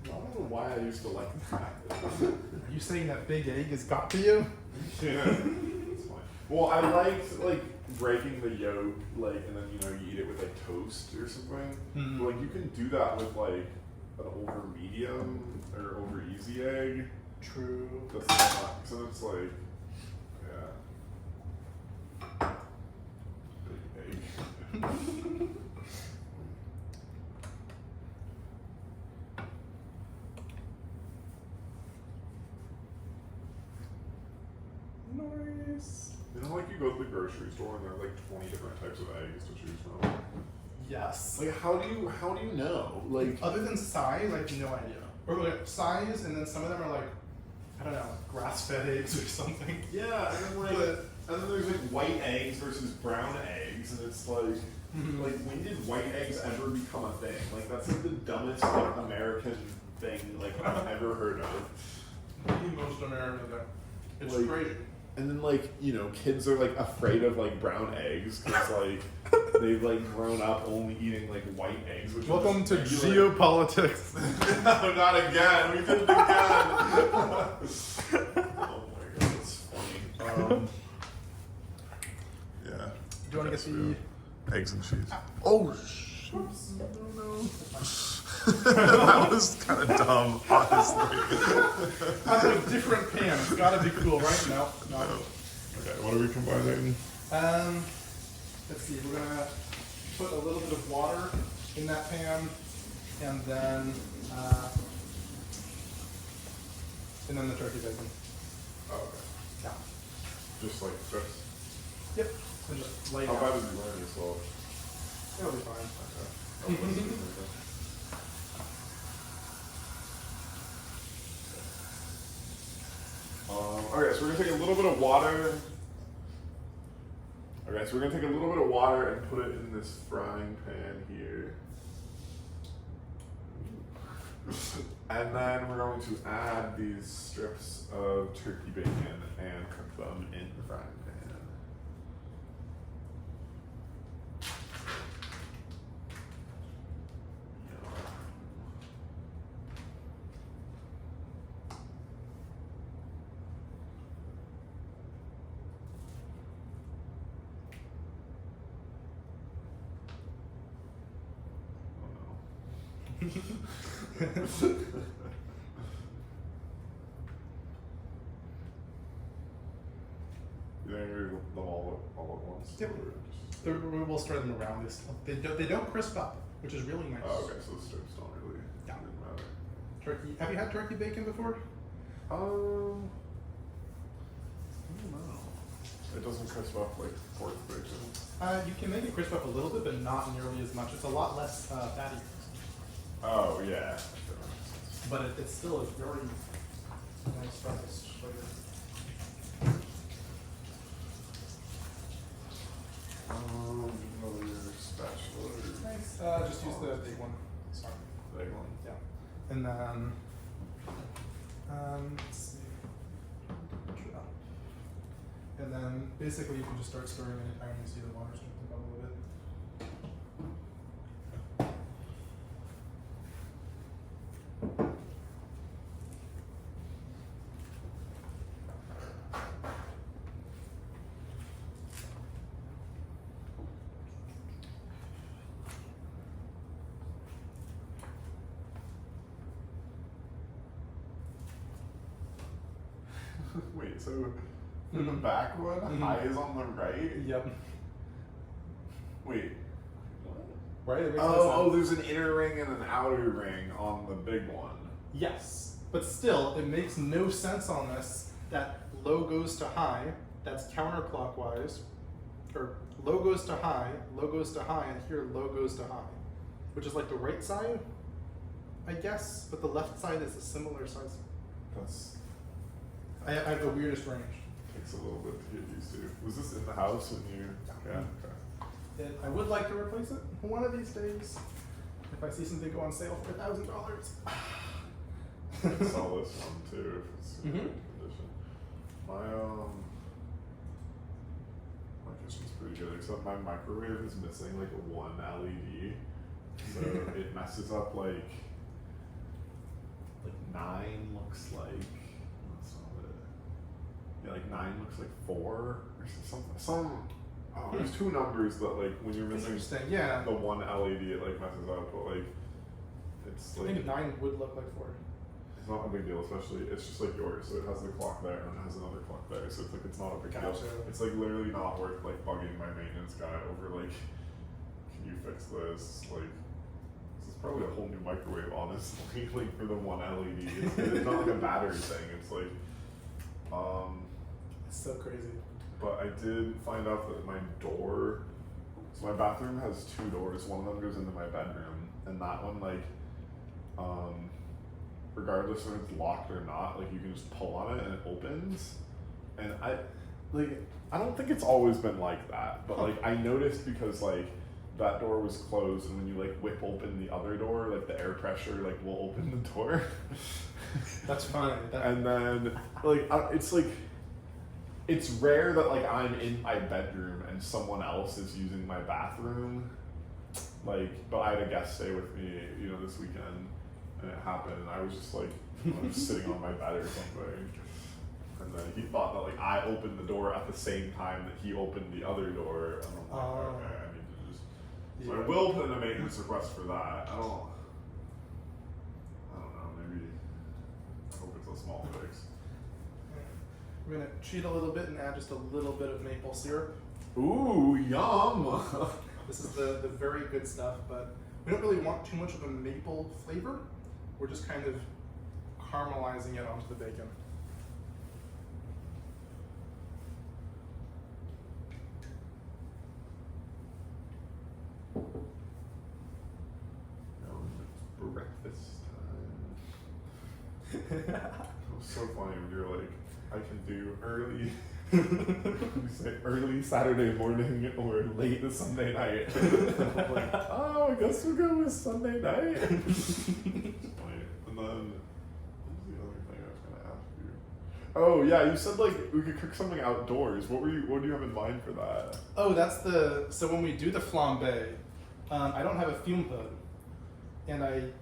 I don't know why I used to like that. Are you saying that big egg has got to you? Yeah, it's fine. Well, I liked like breaking the yolk, like, and then you eat it with like toast or something. Mhm. But, like you can do that with like an over medium or over easy egg. True. That's not, so it's like, yeah. Big egg. Nice. You know, like you go to the grocery store and there are like 20 different types of eggs to choose from. Yes. Like, how do you know? Like, Other than size, I have no idea. Or like size, and then some of them are like, I don't know, grass-fed eggs or something. yeah, and then like, and then there's like white eggs versus brown eggs, and it's like, like when did white eggs ever become a thing? Like that's like the dumbest like American thing like I've ever heard of. The most American thing. It's Like, crazy. And then like kids are like afraid of like brown eggs because like they've like grown up only eating like white eggs. Which Welcome is to just regular- geopolitics. No, not again. We did it again. Oh my god, that's funny. Yeah. Do you want to get the? Eggs and cheese. Oh, sh! No. That was kind of dumb, honestly. That's a different pan. It's gotta be cool, right? No. Okay, what are we combining? Let's see. We're gonna put a little bit of water in that pan, and then the turkey bacon. Oh, okay. Yeah. Just like this. Yep. And just lay it How out. bad did you learn yourself? It'll be fine. Okay, so we're gonna take a little bit of water. Okay, so we're gonna take a little bit of water and put it in this frying pan here. And then we're going to add these strips of turkey bacon and cook them in the frying pan. You think we do them all at once? Yep. We'll spread them around. They don't crisp up, which is really nice. Oh, okay, so the strips don't really matter. Turkey. Have you had turkey bacon before? I don't know. It doesn't crisp up like pork bacon. You can make it crisp up a little bit, but not nearly as much. It's a lot less fatty. Oh, yeah. But it's still a very nice breakfast flavor. Another spatula. Nice. Just use the big one. Sorry. Big one. Yeah. And then, let's see. And then basically you can just start stirring anytime you see the water start to bubble a bit. Wait, so in the back one, high is on the right? Yep. Wait. Right? It makes no Oh, sense. there's an inner ring and an outer ring on the big one. Yes, but still, it makes no sense on this that low goes to high, that's counterclockwise, or low goes to high, and here low goes to high, which is like the right side, I guess, but the left side is a similar size. That's I have the weirdest range. takes a little bit to get used to. Was this in the house when you? Yeah. Okay. And I would like to replace it one of these days if I see something go on sale for $1,000. I saw this one too. If it's in good condition. My kitchen's pretty good, except my microwave is missing like one LED, so it messes up like 9 looks like. That's not it. Yeah, like 9 looks like 4 or something. Oh, there's 2 numbers that like when you're missing Interesting, yeah. the one LED, it like messes up, but like it's I like think 9 would look like 4. it's not a big deal, especially it's just like yours, so it has the clock there and it has another clock there, so it's like it's not a big deal. Gotcha. It's like literally not worth like bugging my maintenance guy over like, can you fix this? Like this is probably a whole new microwave, honestly, like for the one LED. It's not like a battery thing. It's like It's so crazy. but I did find out that my door, so my bathroom has 2 doors. One of them goes into my bedroom, and that one, like, regardless if it's locked or not, like, you can just pull on it and it opens. And I don't think it's always been like that, but like, I noticed because like that door was closed, and when you like whip open the other door, like the air pressure like will open the door. That's fine. And then like it's like. It's rare that like I'm in my bedroom and someone else is using my bathroom. Like, but I had a guest stay with me, this weekend, and it happened. And I was just like, I was sitting on my bed or something, and then he thought that like I opened the door at the same time that he opened the other door. And I'm like, okay, I need to just. So I will put in a maintenance request for that. I don't know. Maybe. I hope it's a small fix. I'm gonna cheat a little bit and add just a little bit of maple syrup. Ooh, yum! This is the very good stuff, but we don't really want too much of a maple flavor. We're just kind of caramelizing it onto the bacon. It's so funny when you're like, I can do early. You say early Saturday morning or late Sunday night. I'm like, oh, I guess we'll go with Sunday night. It's funny. And then, what was the other thing I was gonna ask you? Oh yeah, you said like we could cook something outdoors. What do you have in mind for that? Oh, so when we do the flambe, I don't have a fume hood, and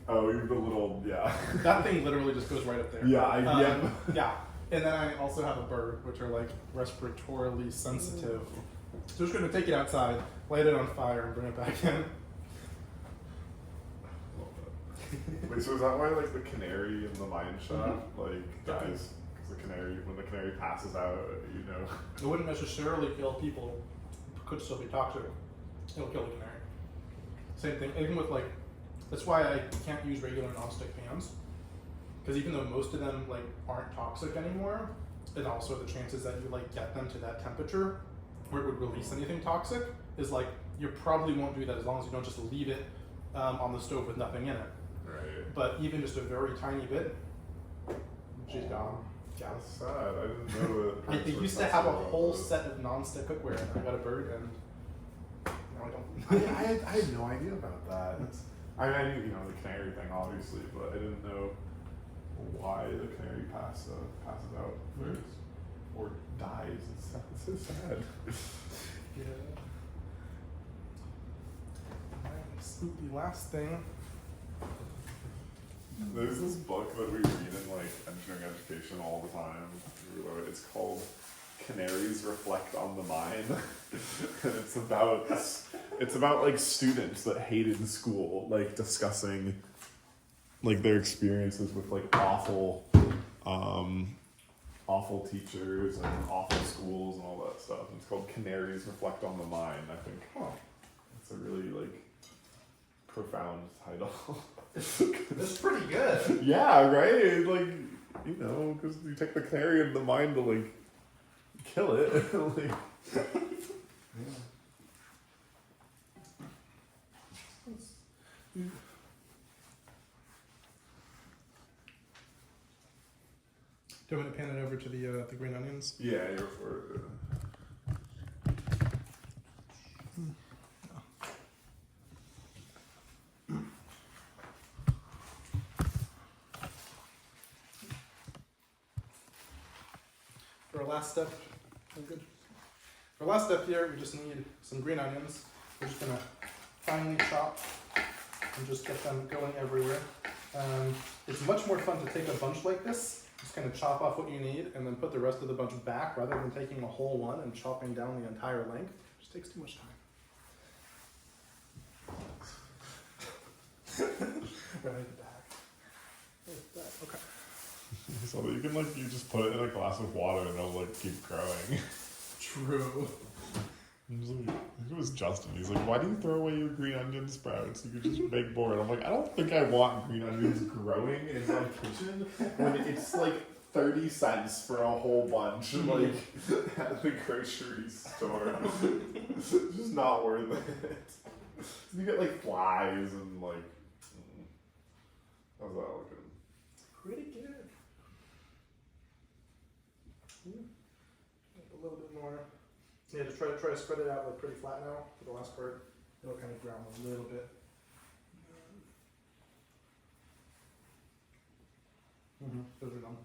Oh, you're the little, yeah. that thing literally just goes right up there. Yeah, Yeah. And then I also have a bird, which are like respiratorily sensitive. So we're just gonna take it outside, light it on fire, and bring it back in. Wait, so is that why like the canary in the mine shaft like dies? Because when the canary passes out, you know. It wouldn't necessarily kill people. It could still be toxic. It'll kill the canary. Same thing. Even with like, that's why I can't use regular nonstick pans. Because even though most of them like aren't toxic anymore, and also the chances that you like get them to that temperature where it would release anything toxic is like you probably won't do that as long as you don't just leave it on the stove with nothing in it. Right. But even just a very tiny bit, she's gone. Yeah. That's sad. I didn't know that. I used to have a whole set of non-stick cookware, and I got a bird, and now I don't. I had no idea about that. I knew, you know, the canary thing, obviously, but I didn't know why the canary passes out first or dies. It's so sad. Yeah. Alright, spooky last thing. There's this book that we read in like engineering education all the time. It's called Canaries Reflect on the Mine. And it's about like students that hated school, like discussing like their experiences with like awful teachers and awful schools and all that stuff. And it's called Canaries Reflect on the Mine, I think. It's a really like profound title. That's pretty good. Yeah, right? Like, you know, because you take the canary in the mine to like kill it. Like, Do you want me to pan it over to the green onions? yeah, you're for it. For our last step, good. For our last step here, we just need some green onions. We're just gonna finely chop and just get them going everywhere. It's much more fun to take a bunch like this, just kind of chop off what you need and then put the rest of the bunch back rather than taking a whole one and chopping down the entire length. It just takes too much time. Right back. Okay. So you can like, you just put it in a glass of water and it'll like keep growing. True. I'm just like, I think it was Justin. He's like, why do you throw away your green onion sprouts? You could just make more. And I'm like, I don't think I want green onions growing in my kitchen when it's like 30 cents for a whole bunch, like at the grocery store. It's just not worth it. You get like flies and like, how's that looking? Pretty good. A little bit more. Yeah, just try to spread it out like pretty flat now for the last part. It'll kind of ground a little bit. Those are done.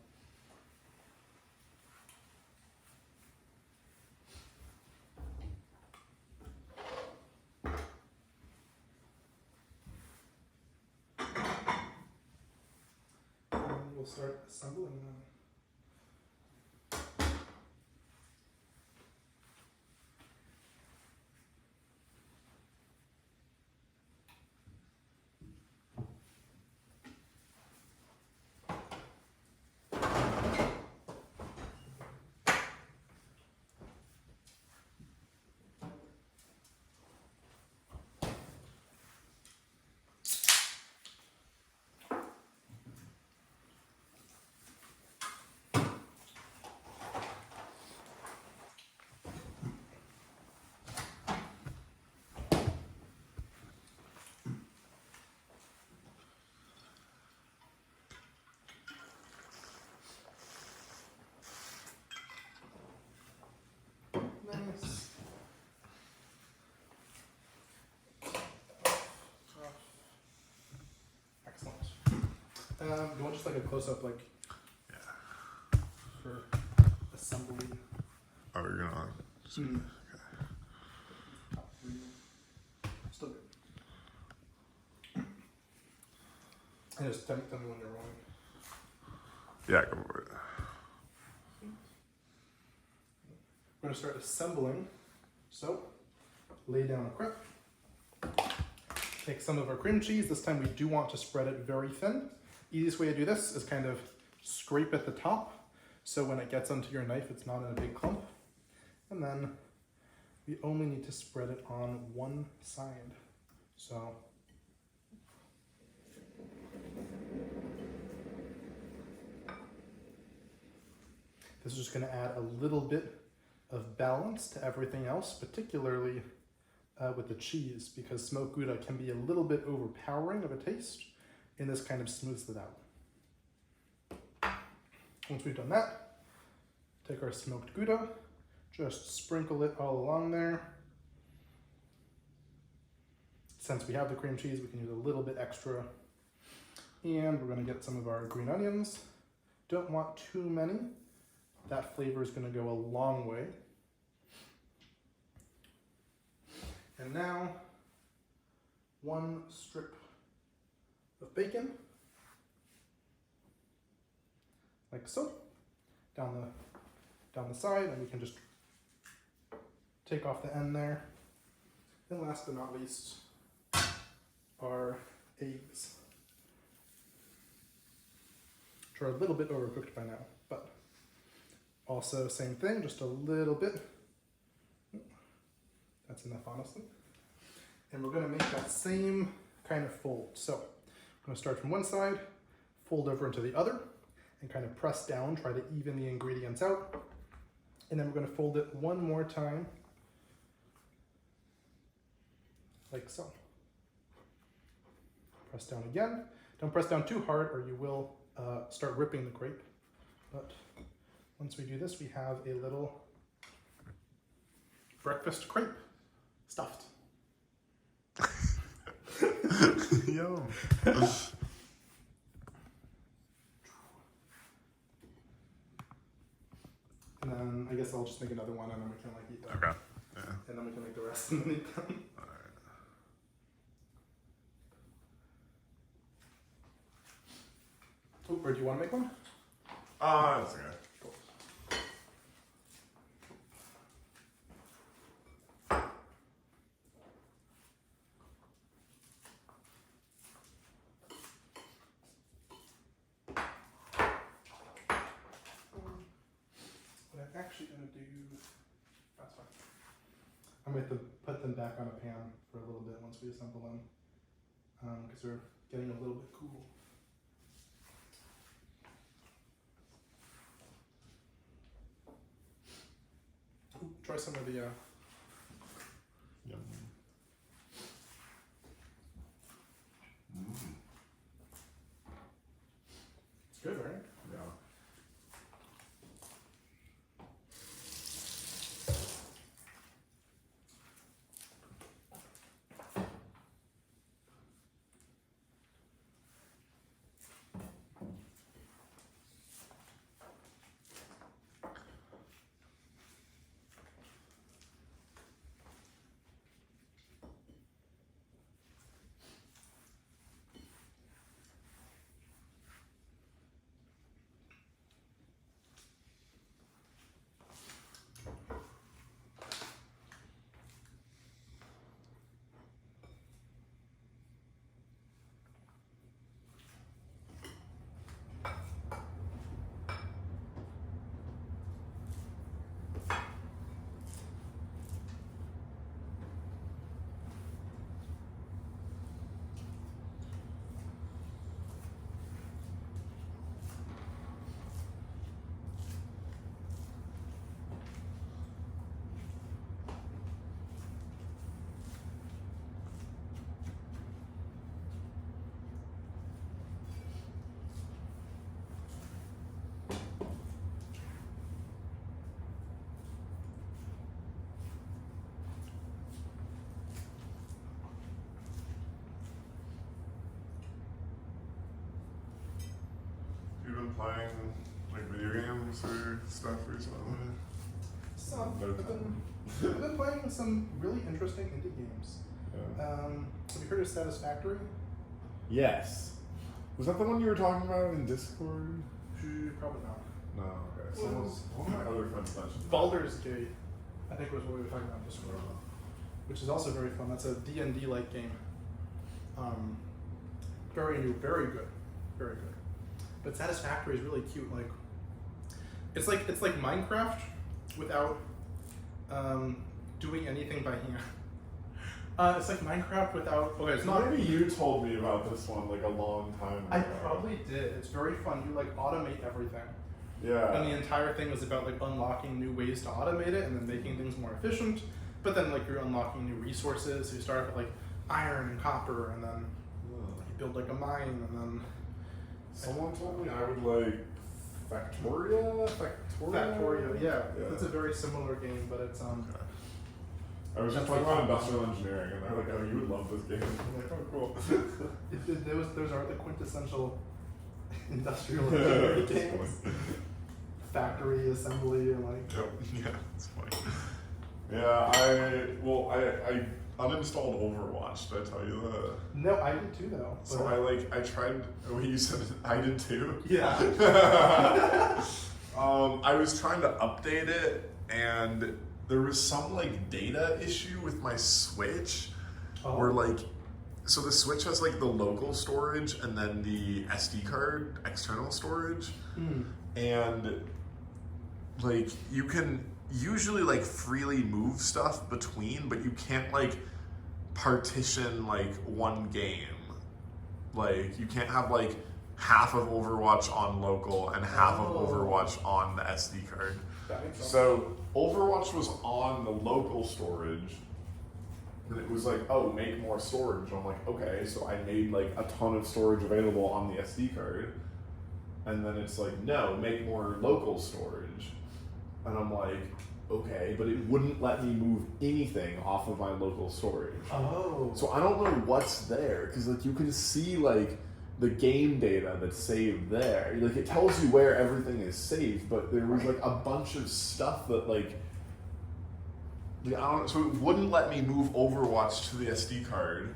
And we'll start assembling them. you want just like a close up, like Yeah. for assembly? Oh, you're gonna. Mm. Still good. And just tell me when you're rolling. Yeah, go for it. We're going to start assembling. So, lay down a crepe. Take some of our cream cheese. This time we do want to spread it very thin. Easiest way to do this is kind of scrape at the top, so when it gets onto your knife, it's not in a big clump. And then we only need to spread it on one side. So this is just going to add a little bit of balance to everything else, particularly with the cheese, because smoked Gouda can be a little bit overpowering of a taste, and this kind of smooths it out. Once we've done that, take our smoked Gouda, just sprinkle it all along there. Since we have the cream cheese, we can use a little bit extra. And we're going to get some of our green onions. Don't want too many. That flavor is going to go a long way. And now, one strip of bacon, like so, down the side, and we can just take off the end there. And last but not least, our eggs, which are a little bit overcooked by now, but also same thing, just a little bit. That's enough, honestly. And we're going to make that same kind of fold. So I'm going to start from one side, fold over into the other, and kind of press down, try to even the ingredients out. And then we're going to fold it one more time, like so. Press down again. Don't press down too hard or you will start ripping the crepe. But once we do this, we have a little breakfast crepe. Stuffed. Yum. And then I guess I'll just make another one and then we can like eat that. Okay. Yeah. And then we can make the rest and then eat them. Alright. Oh, or do you want to make one? That's okay. Cool. What I'm actually going to do, that's fine. I'm going to put them back on a pan for a little bit once we assemble them, because they're getting a little bit cool. Ooh, try some of the Yum. it's good, right? Yeah. been playing like video games or stuff recently? Some. No I've been playing some really interesting indie games. Yeah. Have you heard of Satisfactory? Yes. Was that the one you were talking about in Discord? Probably not. No. Okay. So one of my other friends mentioned. Baldur's Gate, I think was what we were talking about in Discord, which is also very fun. That's a D&D like game. Very new, very good, very good. But Satisfactory is really cute. Like, it's like Minecraft without doing anything by hand. It's like Minecraft without. Okay, it's not. Maybe you told me about this one like a long time ago. I probably did. It's very fun. You like automate everything. Yeah. And the entire thing was about like unlocking new ways to automate it and then making things more efficient. But then like you're unlocking new resources. So you start with like iron and copper, and then you build like a mine, and then. Someone told me I would like Factoria. Factoria, yeah. It's a very similar game, but it's I was just talking about industrial engineering, and they're like, "Oh, you would love this game." I'm like, "Oh, cool." Those are the quintessential industrial engineering games. Factory assembly and like. Yeah, it's funny. Yeah, I uninstalled Overwatch. Did I tell you that? No, I did too though. So I tried. Oh, you said I did too. Yeah. I was trying to update it, and there was some like data issue with my Switch, where like, so the Switch has like the local storage and then the SD card external storage, and like you can usually like freely move stuff between, but you can't like partition like one game. Like you can't have like half of Overwatch on local and half of Overwatch on the SD card. So Overwatch was on the local storage, and it was like, oh, make more storage. I'm like, okay, so I made like a ton of storage available on the SD card, and then it's like, no, make more local storage. And I'm like, okay, but it wouldn't let me move anything off of my local storage. Oh. So I don't know what's there, because like you can see like the game data that's saved there. Like it tells you where everything is saved, but there was like a bunch of stuff that like I don't. So it wouldn't let me move Overwatch to the SD card,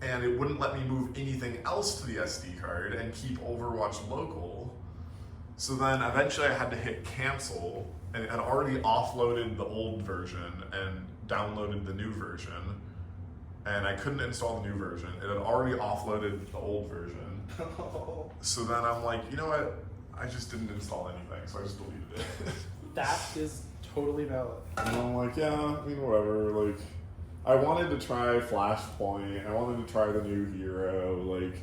and it wouldn't let me move anything else to the SD card and keep Overwatch local. So then eventually I had to hit cancel, and it had already offloaded the old version and downloaded the new version, and I couldn't install the new version. It had already offloaded the old version. So then I'm like, you know what? I just didn't install anything, so I just deleted it. That is totally valid. And I'm like, yeah, I mean, whatever. Like, I wanted to try Flashpoint. I wanted to try the new Hero. Like,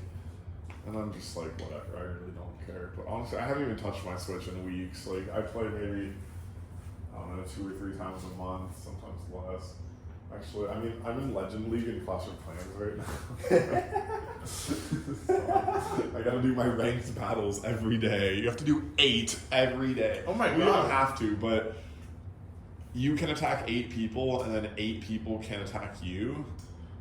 and I'm just like, whatever. I really don't care. But honestly, I haven't even touched my Switch in weeks. Like, I play maybe, I don't know, 2 or 3 times a month, sometimes less. Actually, I mean, I'm in Legend League and Clash of Clans right now. I gotta do my ranked battles every day. You have to do 8 every day. Oh my god. You don't have to, but you can attack 8 people, and then 8 people can attack you.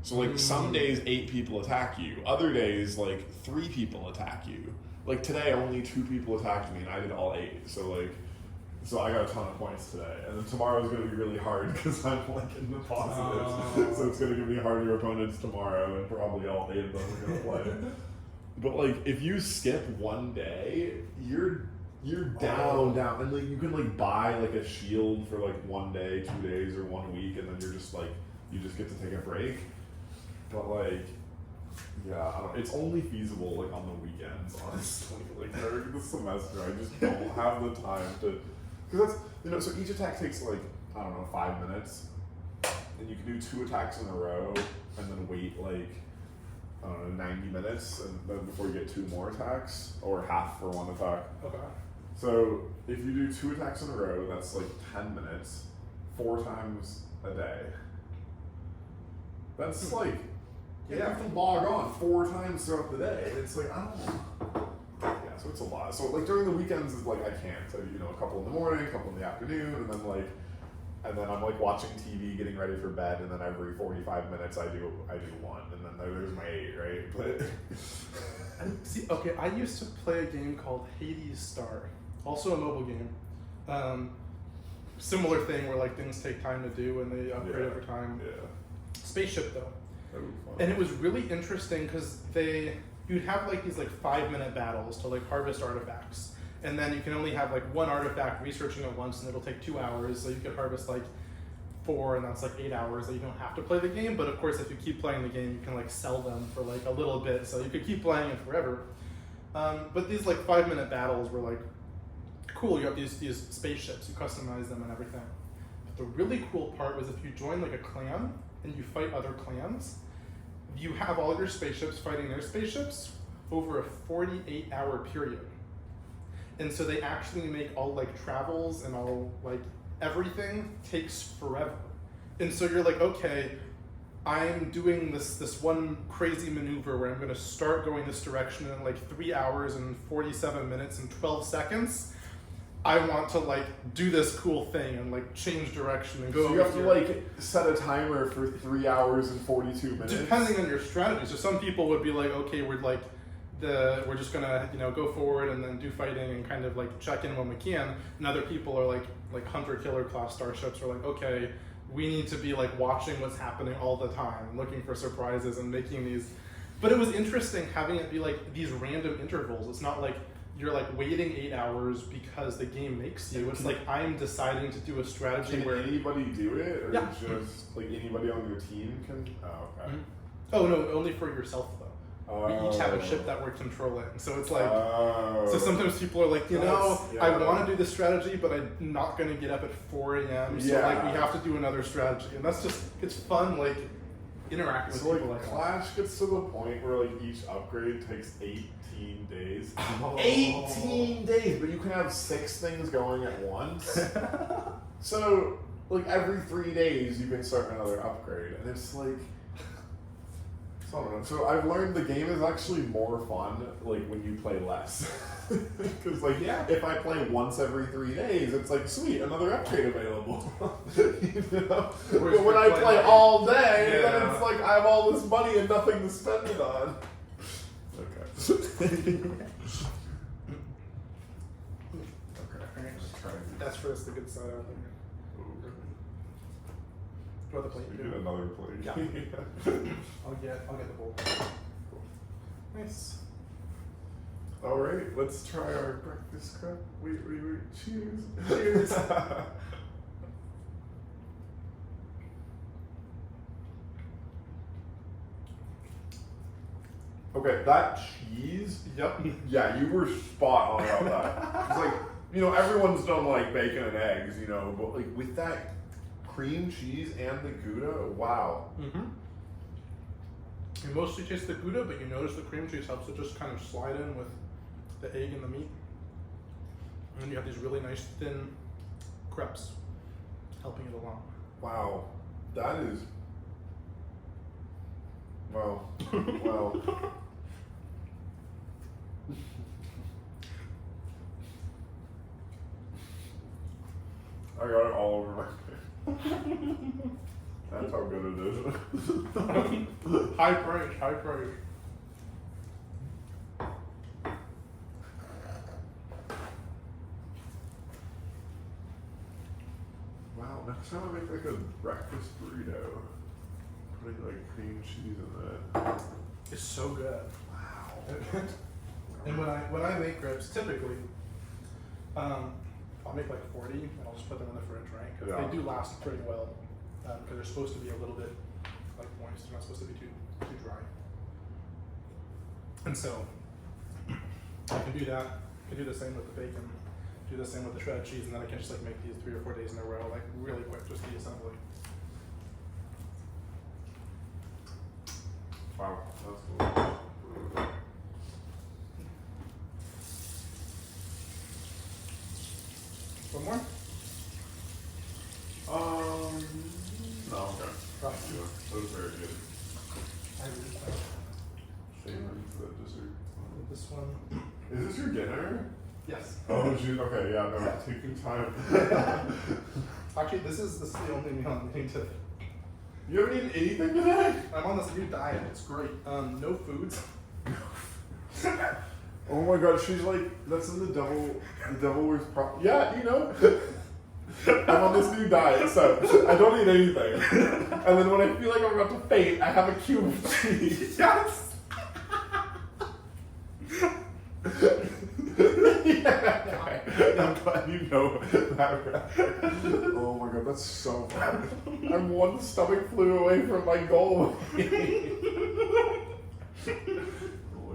So like some days 8 people attack you. Other days like 3 people attack you. Like today only 2 people attacked me and I did all 8. So I got a ton of points today. And then tomorrow is going to be really hard because I'm like in the positives. So it's going to give me harder opponents tomorrow, and probably all 8 of them are going to play. But like if you skip one day, you're down, and like you can like buy like a shield for like 1 day, 2 days, or 1 week, and then you're just like you just get to take a break. But like, yeah, I don't know. It's only feasible like on the weekends, honestly. Like during the semester, I just don't have the time to. Because that's, so each attack takes like, I don't know, 5 minutes. And you can do 2 attacks in a row and then wait like, I don't know, 90 minutes and then before you get 2 more attacks, or half for 1 attack. Okay. So if you do 2 attacks in a row, that's like 10 minutes, 4 times a day. That's like, you have to log on 4 times throughout the day. It's like, I don't know. Yeah, so it's a lot. So like during the weekends is like I can't. So a couple in the morning, a couple in the afternoon, and then like and then I'm like watching TV, getting ready for bed, and then every 45 minutes I do one, and then there's my 8, right? But See, okay, I used to play a game called Hades Star, also a mobile game. Similar thing where like things take time to do and they upgrade over time. Yeah. Spaceship though. That would be fun. And it was really interesting because you'd have like these like 5-minute battles to like harvest artifacts. And then you can only have like one artifact researching it once and it'll take 2 hours. So you could harvest like 4 and that's like 8 hours that you don't have to play the game. But of course if you keep playing the game you can like sell them for like a little bit. So you could keep playing it forever. But these like 5-minute battles were like cool. You have these spaceships, you customize them and everything. But the really cool part was if you join like a clan and you fight other clans, you have all your spaceships fighting their spaceships over a 48-hour period. And so they actually make all like travels and all like everything takes forever. And so you're like, okay, I'm doing this one crazy maneuver where I'm gonna start going this direction in like 3 hours and 47 minutes and 12 seconds. I want to like do this cool thing and like change direction and go So you over have to here. like set a timer for 3 hours and 42 minutes. Depending on your strategy. So some people would be like, okay, we're just gonna go forward and then do fighting and kind of like check in when we can. And other people are like hunter killer class starships are like, okay, we need to be like watching what's happening all the time, looking for surprises and making these. But it was interesting having it be like these random intervals. It's not like you're like waiting 8 hours because the game makes you. It's like I'm deciding to do a strategy Can where anybody do it, or Yeah. just like anybody on your team can? Oh, okay. Mhm. Oh no, only for yourself though. We each have a ship that we're controlling. So it's like, so sometimes people are like, I want to do this strategy, but I'm not going to get up at 4 a.m. So like we have to do another strategy. And that's just, it's fun like interacting with So people like like that. Clash gets to the point where like each upgrade takes 18 days. Oh. 18 days, but you can have 6 things going at once. So like every 3 days you can start another upgrade, and it's like. I don't know. So I've learned the game is actually more fun like when you play less. Because like if I play once every 3 days, it's like sweet, another upgrade available. But when I play all day, then it's like I have all this money and nothing to spend it on. Okay. That's for us the good side out there. Do you want the plate? We get another plate. Yeah. I'll get the bowl. Nice. All right, let's try our breakfast cup. Wait. Cheers. Cheers. Okay, that cheese. Yep. Yeah, you were spot on about that. It's like, everyone's done like bacon and eggs, but like with that cream cheese and the Gouda, wow. Mm-hmm. You mostly taste the Gouda, but you notice the cream cheese helps it just kind of slide in with the egg and the meat. And then you have these really nice thin crepes helping it along. Wow, that is. Wow. Wow. I got it all over my face. That's how good it is. High praise, high praise. Wow, next time I make like a breakfast burrito, putting like cream cheese in that. It's so good. Wow. And when I make crepes, typically, I'll make like 40 and I'll just put them in the fridge, right? Because they do last pretty well. Because they're supposed to be a little bit like moist. They're not supposed to be too dry. And so I can do that. I can do the same with the bacon. Do the same with the shredded cheese, and then I can just like make these 3 or 4 days in a row, like really quick, just the assembly. Wow, that's cool. One more? No, okay. Right. Yeah, that was very good. I really like Savory for that dessert. this one. Is this your dinner? Yes. Oh, shoot. Okay, yeah, no, taking time. Actually, this is the only meal I'm eating today. You haven't eaten anything today? I'm on this new diet. It's great. No foods. Oh my god, she's like, that's in the devil wears Prada. Yeah, you know. I'm on this new diet, so I don't eat anything. And then when I feel like I'm about to faint, I have a cube of cheese. Yes! Yeah. I'm glad you know that. Oh my god, that's so funny. I'm one stomach flew away from my goal. Oh my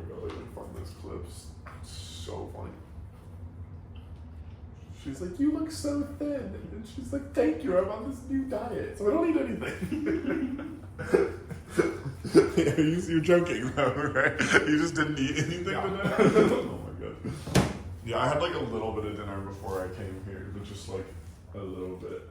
god, I can find those clips. It's so funny. She's like, you look so thin. And she's like, thank you, I'm on this new diet, so I don't eat anything. Yeah, you're joking though, right? You just didn't eat anything today? Oh my god. Yeah, I had like a little bit of dinner before I came here, but just like a little bit.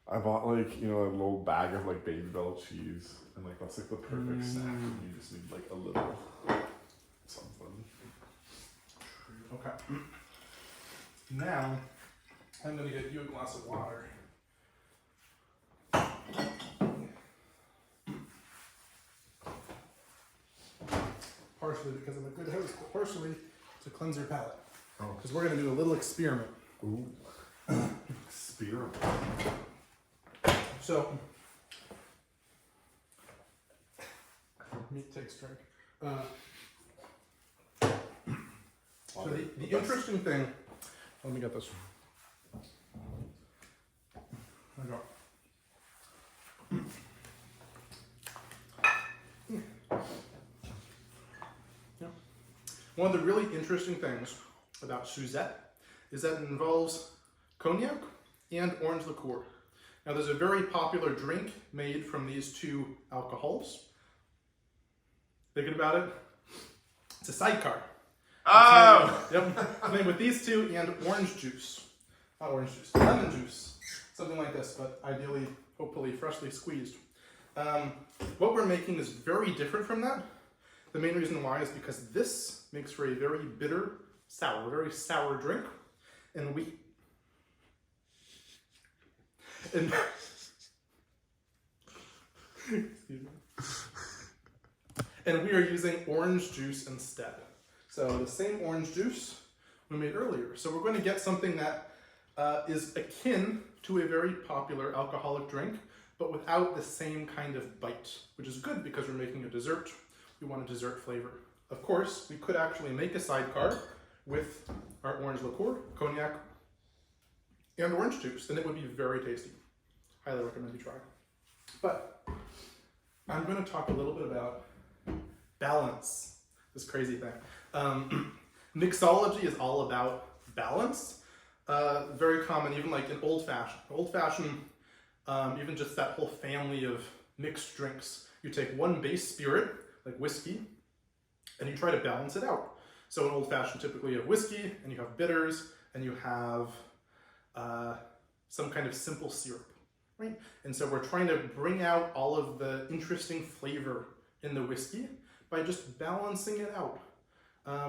I bought like, you know, a little bag of like Baby Bell cheese, and like that's like the perfect snack. You just need like a little something. Okay. Now, I'm gonna get you a glass of water. Partially because I'm a good host, but partially to cleanse your palate. Oh. Because we're gonna do a little experiment. Ooh. Experiment. So, meat takes drink. So the interesting thing, let me get this. There we go. Yeah. One of the really interesting things about Suzette is that it involves cognac and orange liqueur. Now there's a very popular drink made from these two alcohols. Thinking about it, it's a sidecar. Oh! Yep, it's made with these two and orange juice. Not orange juice, lemon juice. Something like this, but ideally, hopefully freshly squeezed. What we're making is very different from that. The main reason why is because this makes for a very bitter, very sour drink. And we are using orange juice instead. So the same orange juice we made earlier. So we're going to get something that is akin to a very popular alcoholic drink, but without the same kind of bite, which is good because we're making a dessert. We want a dessert flavor. Of course, we could actually make a sidecar with our orange liqueur, cognac, and orange juice. Then it would be very tasty. Highly recommend you try. But I'm going to talk a little bit about balance, this crazy thing. Mixology is all about balance. Very common, even like in old fashioned, even just that whole family of mixed drinks. You take one base spirit, like whiskey, and you try to balance it out. So in old fashioned, typically you have whiskey, and you have bitters, and you have some kind of simple syrup, right? And so we're trying to bring out all of the interesting flavor in the whiskey by just balancing it out.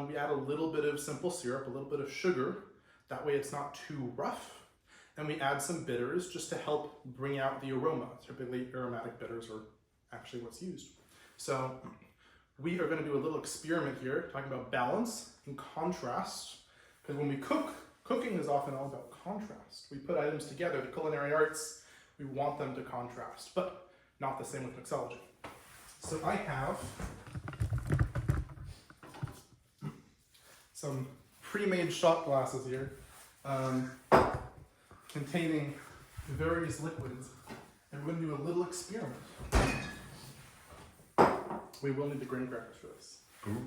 We add a little bit of simple syrup, a little bit of sugar. That way it's not too rough. And we add some bitters just to help bring out the aroma. Typically aromatic bitters are actually what's used. So we are going to do a little experiment here, talking about balance and contrast. Because when we cook, cooking is often all about contrast. We put items together, the culinary arts, we want them to contrast, but not the same with mixology. So I have some pre-made shot glasses here, containing various liquids, and we're going to do a little experiment. We will need the graham crackers for this. Ooh.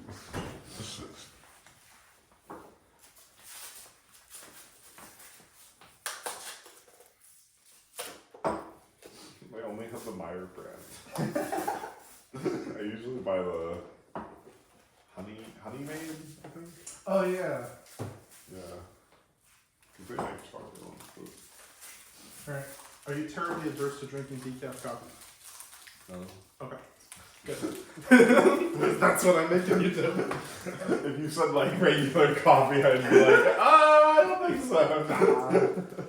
I only have the Meyer brand. I usually buy the honey made, I think. Oh yeah. Yeah. Because they make chocolate ones. Alright. Are you terribly adverse to drinking decaf coffee? No. Okay. Good. That's what I'm making you do. If you said like regular coffee, I'd be like, ah! I don't think so.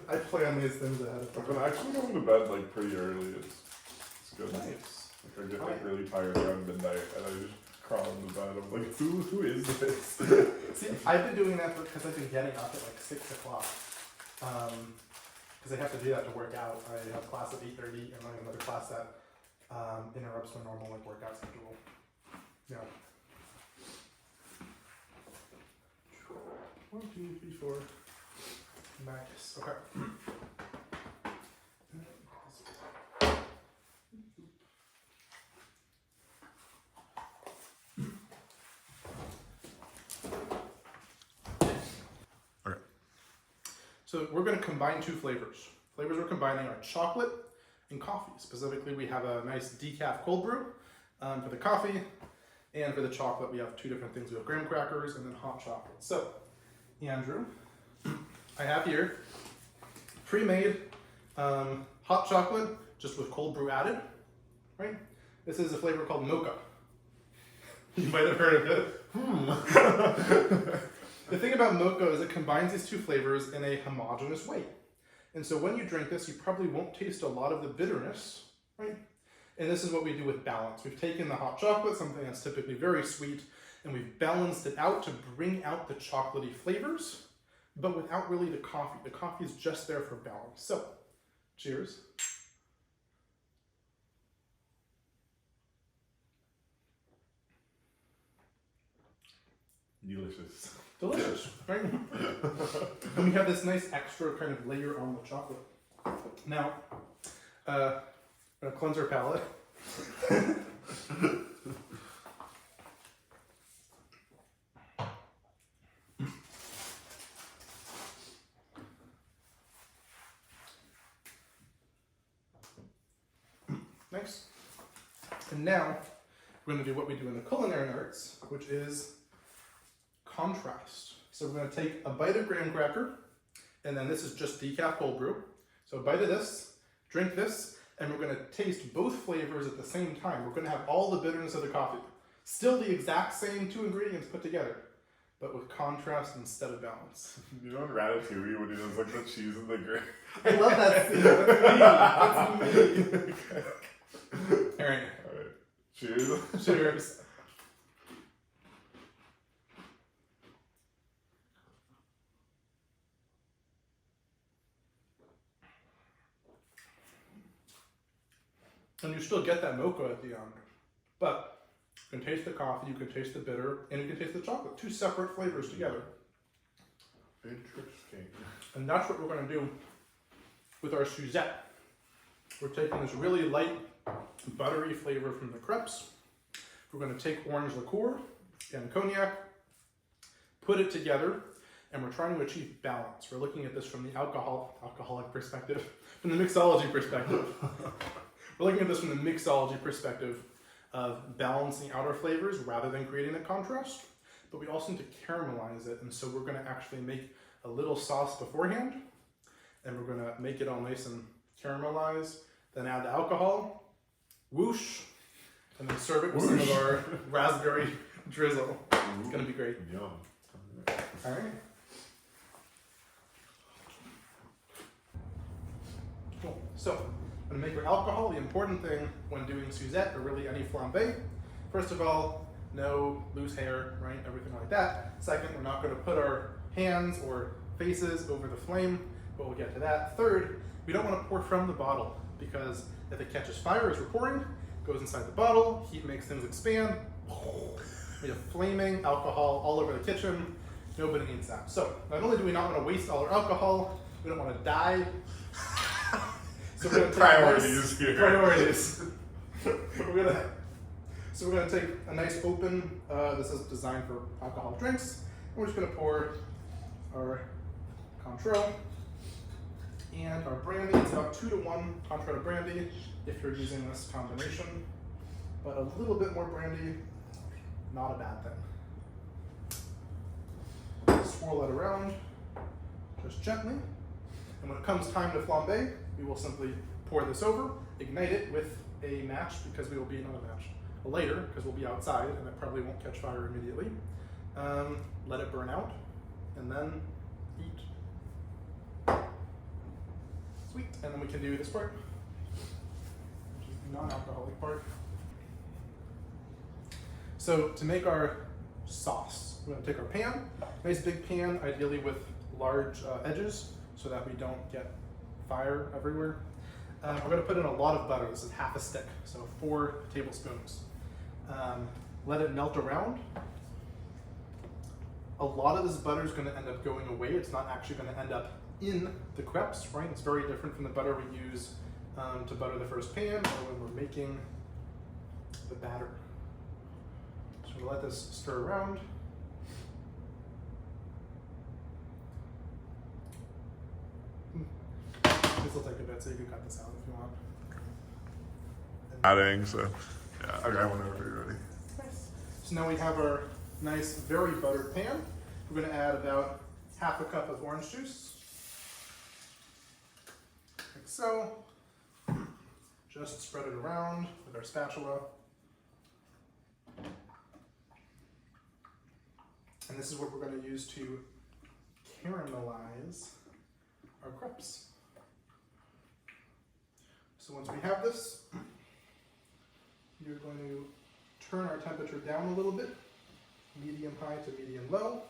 I plan these things ahead of I've time. been actually going to bed like pretty early. It's good. Nice. Like I get like really tired around midnight and I just crawl into bed. I'm like, who is this? See, I've been doing that because I've been getting up at like 6 o'clock. Because I have to do that to work out. I have class at 8:30 and I have another class that interrupts my normal like workout schedule. Yeah. 1, 2, 3, 4. Nice. Okay. Okay. So we're going to combine two flavors. Flavors we're combining are chocolate and coffee. Specifically, we have a nice decaf cold brew for the coffee, and for the chocolate, we have two different things. We have graham crackers and then hot chocolate. So, Andrew, I have here pre-made hot chocolate just with cold brew added. Right? This is a flavor called mocha. You might have heard of it. The thing about mocha is it combines these two flavors in a homogeneous way. And so when you drink this, you probably won't taste a lot of the bitterness, right? And this is what we do with balance. We've taken the hot chocolate, something that's typically very sweet, and we've balanced it out to bring out the chocolatey flavors, but without really the coffee. The coffee is just there for balance. So, cheers. Delicious. Delicious, right? And we have this nice extra kind of layer on the chocolate. Now, I'm gonna cleanse our palate. Nice. And now, we're gonna do what we do in the culinary arts, which is contrast. So we're going to take a bite of graham cracker, and then this is just decaf cold brew. So a bite of this, drink this, and we're going to taste both flavors at the same time. We're going to have all the bitterness of the coffee. Still the exact same two ingredients put together, but with contrast instead of balance. You know in Ratatouille when he does like the cheese and the gravy? I love that scene. That's me. All right. Alright. Cheers. Cheers. And you still get that mocha at the end. But you can taste the coffee, you can taste the bitter, and you can taste the chocolate. Two separate flavors together. Interesting. And that's what we're going to do with our Suzette. We're taking this really light, buttery flavor from the crepes. We're going to take orange liqueur and cognac, put it together, and we're trying to achieve balance. We're looking at this from the alcoholic perspective, from the mixology perspective. We're looking at this from the mixology perspective of balancing out our flavors rather than creating a contrast, but we also need to caramelize it, and so we're going to actually make a little sauce beforehand, and we're going to make it all nice and caramelized, then add the alcohol, whoosh, and then serve it with some of our raspberry drizzle. It's going to be great. Yum. All right. Cool. So, I'm going to make our alcohol. The important thing when doing Suzette, or really any flambe, first of all, no loose hair, right? Everything like that. Second, we're not going to put our hands or faces over the flame, but we'll get to that. Third, we don't want to pour from the bottle because if it catches fire as we're pouring, it goes inside the bottle, heat makes things expand. We have flaming alcohol all over the kitchen. Nobody needs that. So, not only do we not want to waste all our alcohol, we don't want to die. So we're going to take Priorities here. Priorities. So we're going to take a nice open, this is designed for alcoholic drinks, and we're just going to pour our Cointreau and our brandy. It's about 2 to 1 Cointreau to brandy if you're using this combination, but a little bit more brandy, not a bad thing. Swirl it around, just gently, and when it comes time to flambe, we will simply pour this over, ignite it with a match because we will be, not a match, a lighter because we'll be outside and it probably won't catch fire immediately. Let it burn out and then eat. Sweet. And then we can do this part, which is the non-alcoholic part. So to make our sauce, we're going to take our pan, nice big pan, ideally with large edges so that we don't get fire everywhere. We're going to put in a lot of butter. This is half a stick, so 4 tablespoons. Let it melt around. A lot of this butter is going to end up going away. It's not actually going to end up in the crepes, right? It's very different from the butter we use to butter the first pan or when we're making the batter. So we'll let this stir around. This will take a bit, so you can cut this out if you want. Adding, so yeah, okay, whenever you're ready. Nice. So now we have our nice, very buttered pan. We're going to add about half a cup of orange juice, like so. Just spread it around with our spatula. And this is what we're going to use to caramelize our crepes. So once we have this, you're going to turn our temperature down a little bit, medium high to medium low.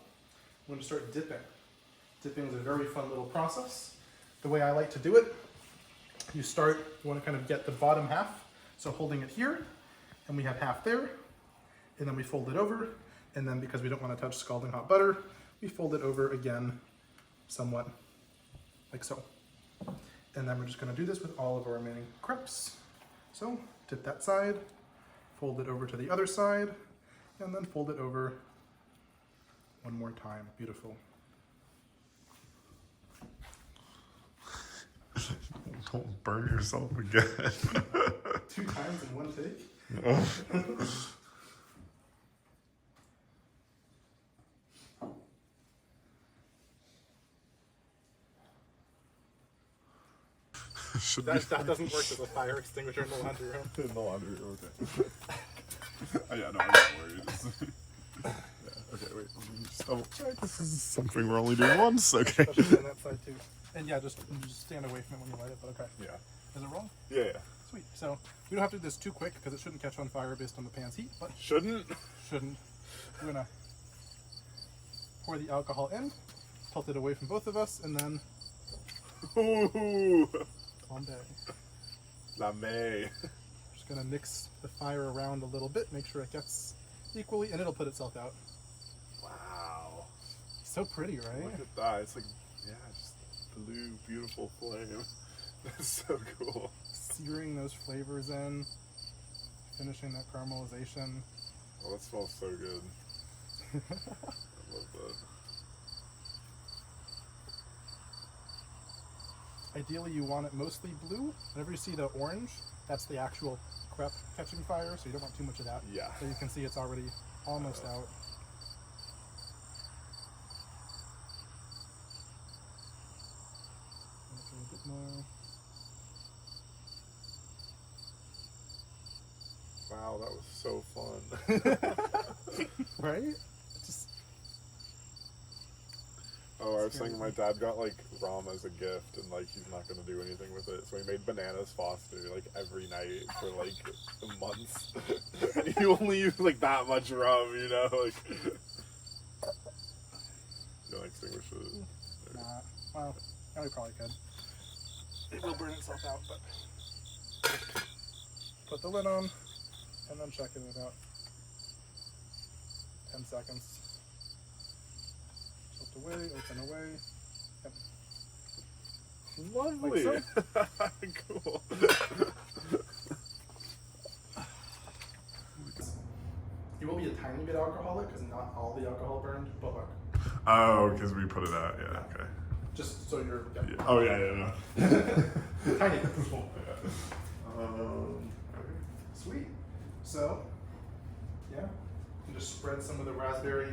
We're going to start dipping. Dipping is a very fun little process. The way I like to do it, you want to kind of get the bottom half, so holding it here, and we have half there, and then we fold it over, and then because we don't want to touch scalding hot butter, we fold it over again, somewhat like so. And then we're just going to do this with all of our remaining crepes. So dip that side, fold it over to the other side, and then fold it over one more time. Beautiful. Don't burn yourself again. 2 times in one take? That doesn't work as a fire extinguisher in the laundry room. In the laundry room, okay. Oh, yeah, no, I'm not worried. Yeah, okay, wait. Let me just double check. This is something we're only doing once. Okay. Especially on that side too. And yeah, just stand away from it when you light it, but okay. Yeah. Does it roll? Yeah, yeah. Sweet. So we don't have to do this too quick because it shouldn't catch on fire based on the pan's heat, but Shouldn't? shouldn't. We're gonna pour the alcohol in, tilt it away from both of us, and then Ooh. flambe. La May. Just gonna mix the fire around a little bit, make sure it gets equally, and it'll put itself out. Wow. So pretty, right? Look at that. It's like, yeah, just blue, beautiful flame. That's so cool. Searing those flavors in, finishing that caramelization. Oh, that smells so good. I love that. Ideally, you want it mostly blue. Whenever you see the orange, that's the actual crepe catching fire, so you don't want too much of that. Yeah. So you can see it's already almost out. A bit more. Wow, that was so fun. Right? Just Oh, I was thinking my dad got like rum as a gift and like he's not gonna do anything with it. So he made bananas foster like every night for like months. And he only used like that much rum, you know, like you don't extinguish it. nah. Well, yeah, we probably could. It will burn itself out, but put the lid on and then check it in about 10 seconds. Tilt away, open away. Yep. Lovely. Like Cool. You will be a tiny bit alcoholic because not all the alcohol burned, but look. Oh, because we put it out, yeah, okay. Just so you're. Yeah. Yeah. Oh, yeah, yeah, no. Tiny bit. Okay. Sweet. So, yeah, you can just spread some of the raspberry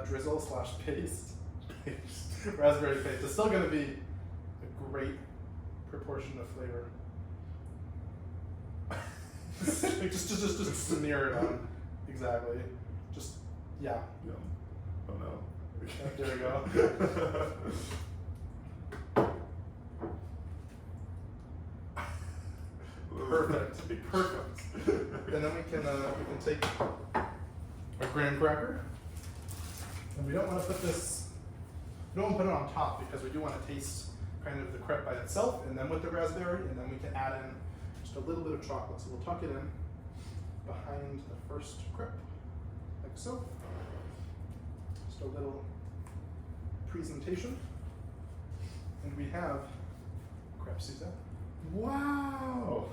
drizzle / paste. Raspberry paste. It's still going to be a great proportion of flavor. just smear it on. Exactly. Just, yeah. Yum. Oh, no. There we go. big Perfect. And then we can take a graham cracker, and we don't want to put this. We don't want to put it on top because we do want to taste kind of the crepe by itself, and then with the raspberry, and then we can add in just a little bit of chocolate. So we'll tuck it in behind the first crepe, like so. Just a little presentation, and we have Crêpes Suzette. Wow.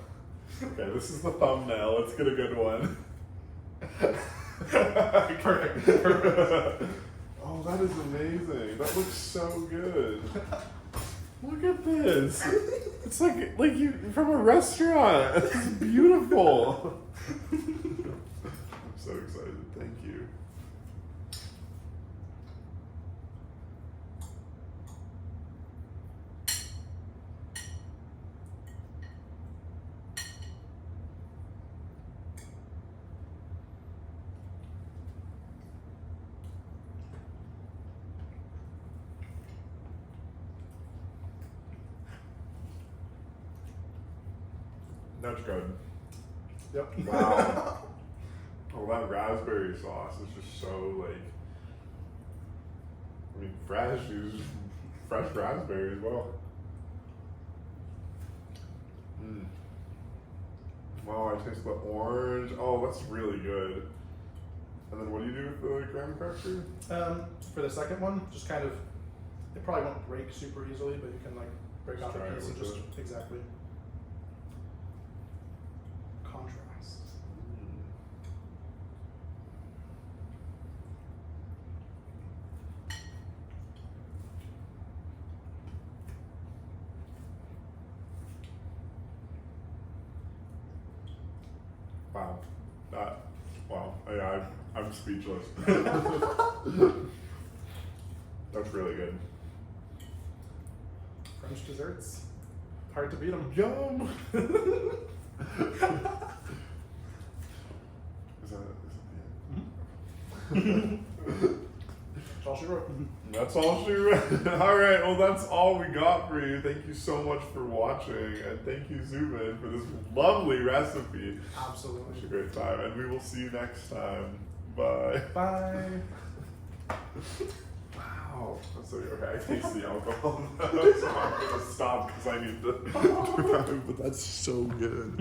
Okay, this is the thumbnail. Let's get a good one. Perfect. Perfect. Oh, that is amazing. That looks so good. Look at this. It's like you from a restaurant. It's beautiful. I'm so excited. Thank you. That's good. Yep. Wow. Oh, that raspberry sauce is just so like. I mean, fresh. Use fresh raspberry as well. Mm. Wow, I taste the orange. Oh, that's really good. And then what do you do with the graham cracker? For the second one, just kind of, it probably won't break super easily, but you can like break Just off a try it piece and with just it. exactly contrast. Wow. Wow. I'm speechless. That's really good. French desserts, hard to beat them. Yum! Is that the end? That's all she wrote. That's all she wrote. Alright, well that's all we got for you. Thank you so much for watching, and thank you Zubin for this lovely recipe. It was a Absolutely. great time, and we will see you next time. Bye. Bye. Wow. That's so okay, I taste the alcohol. So I'm gonna stop because I need to drive, but that's so good.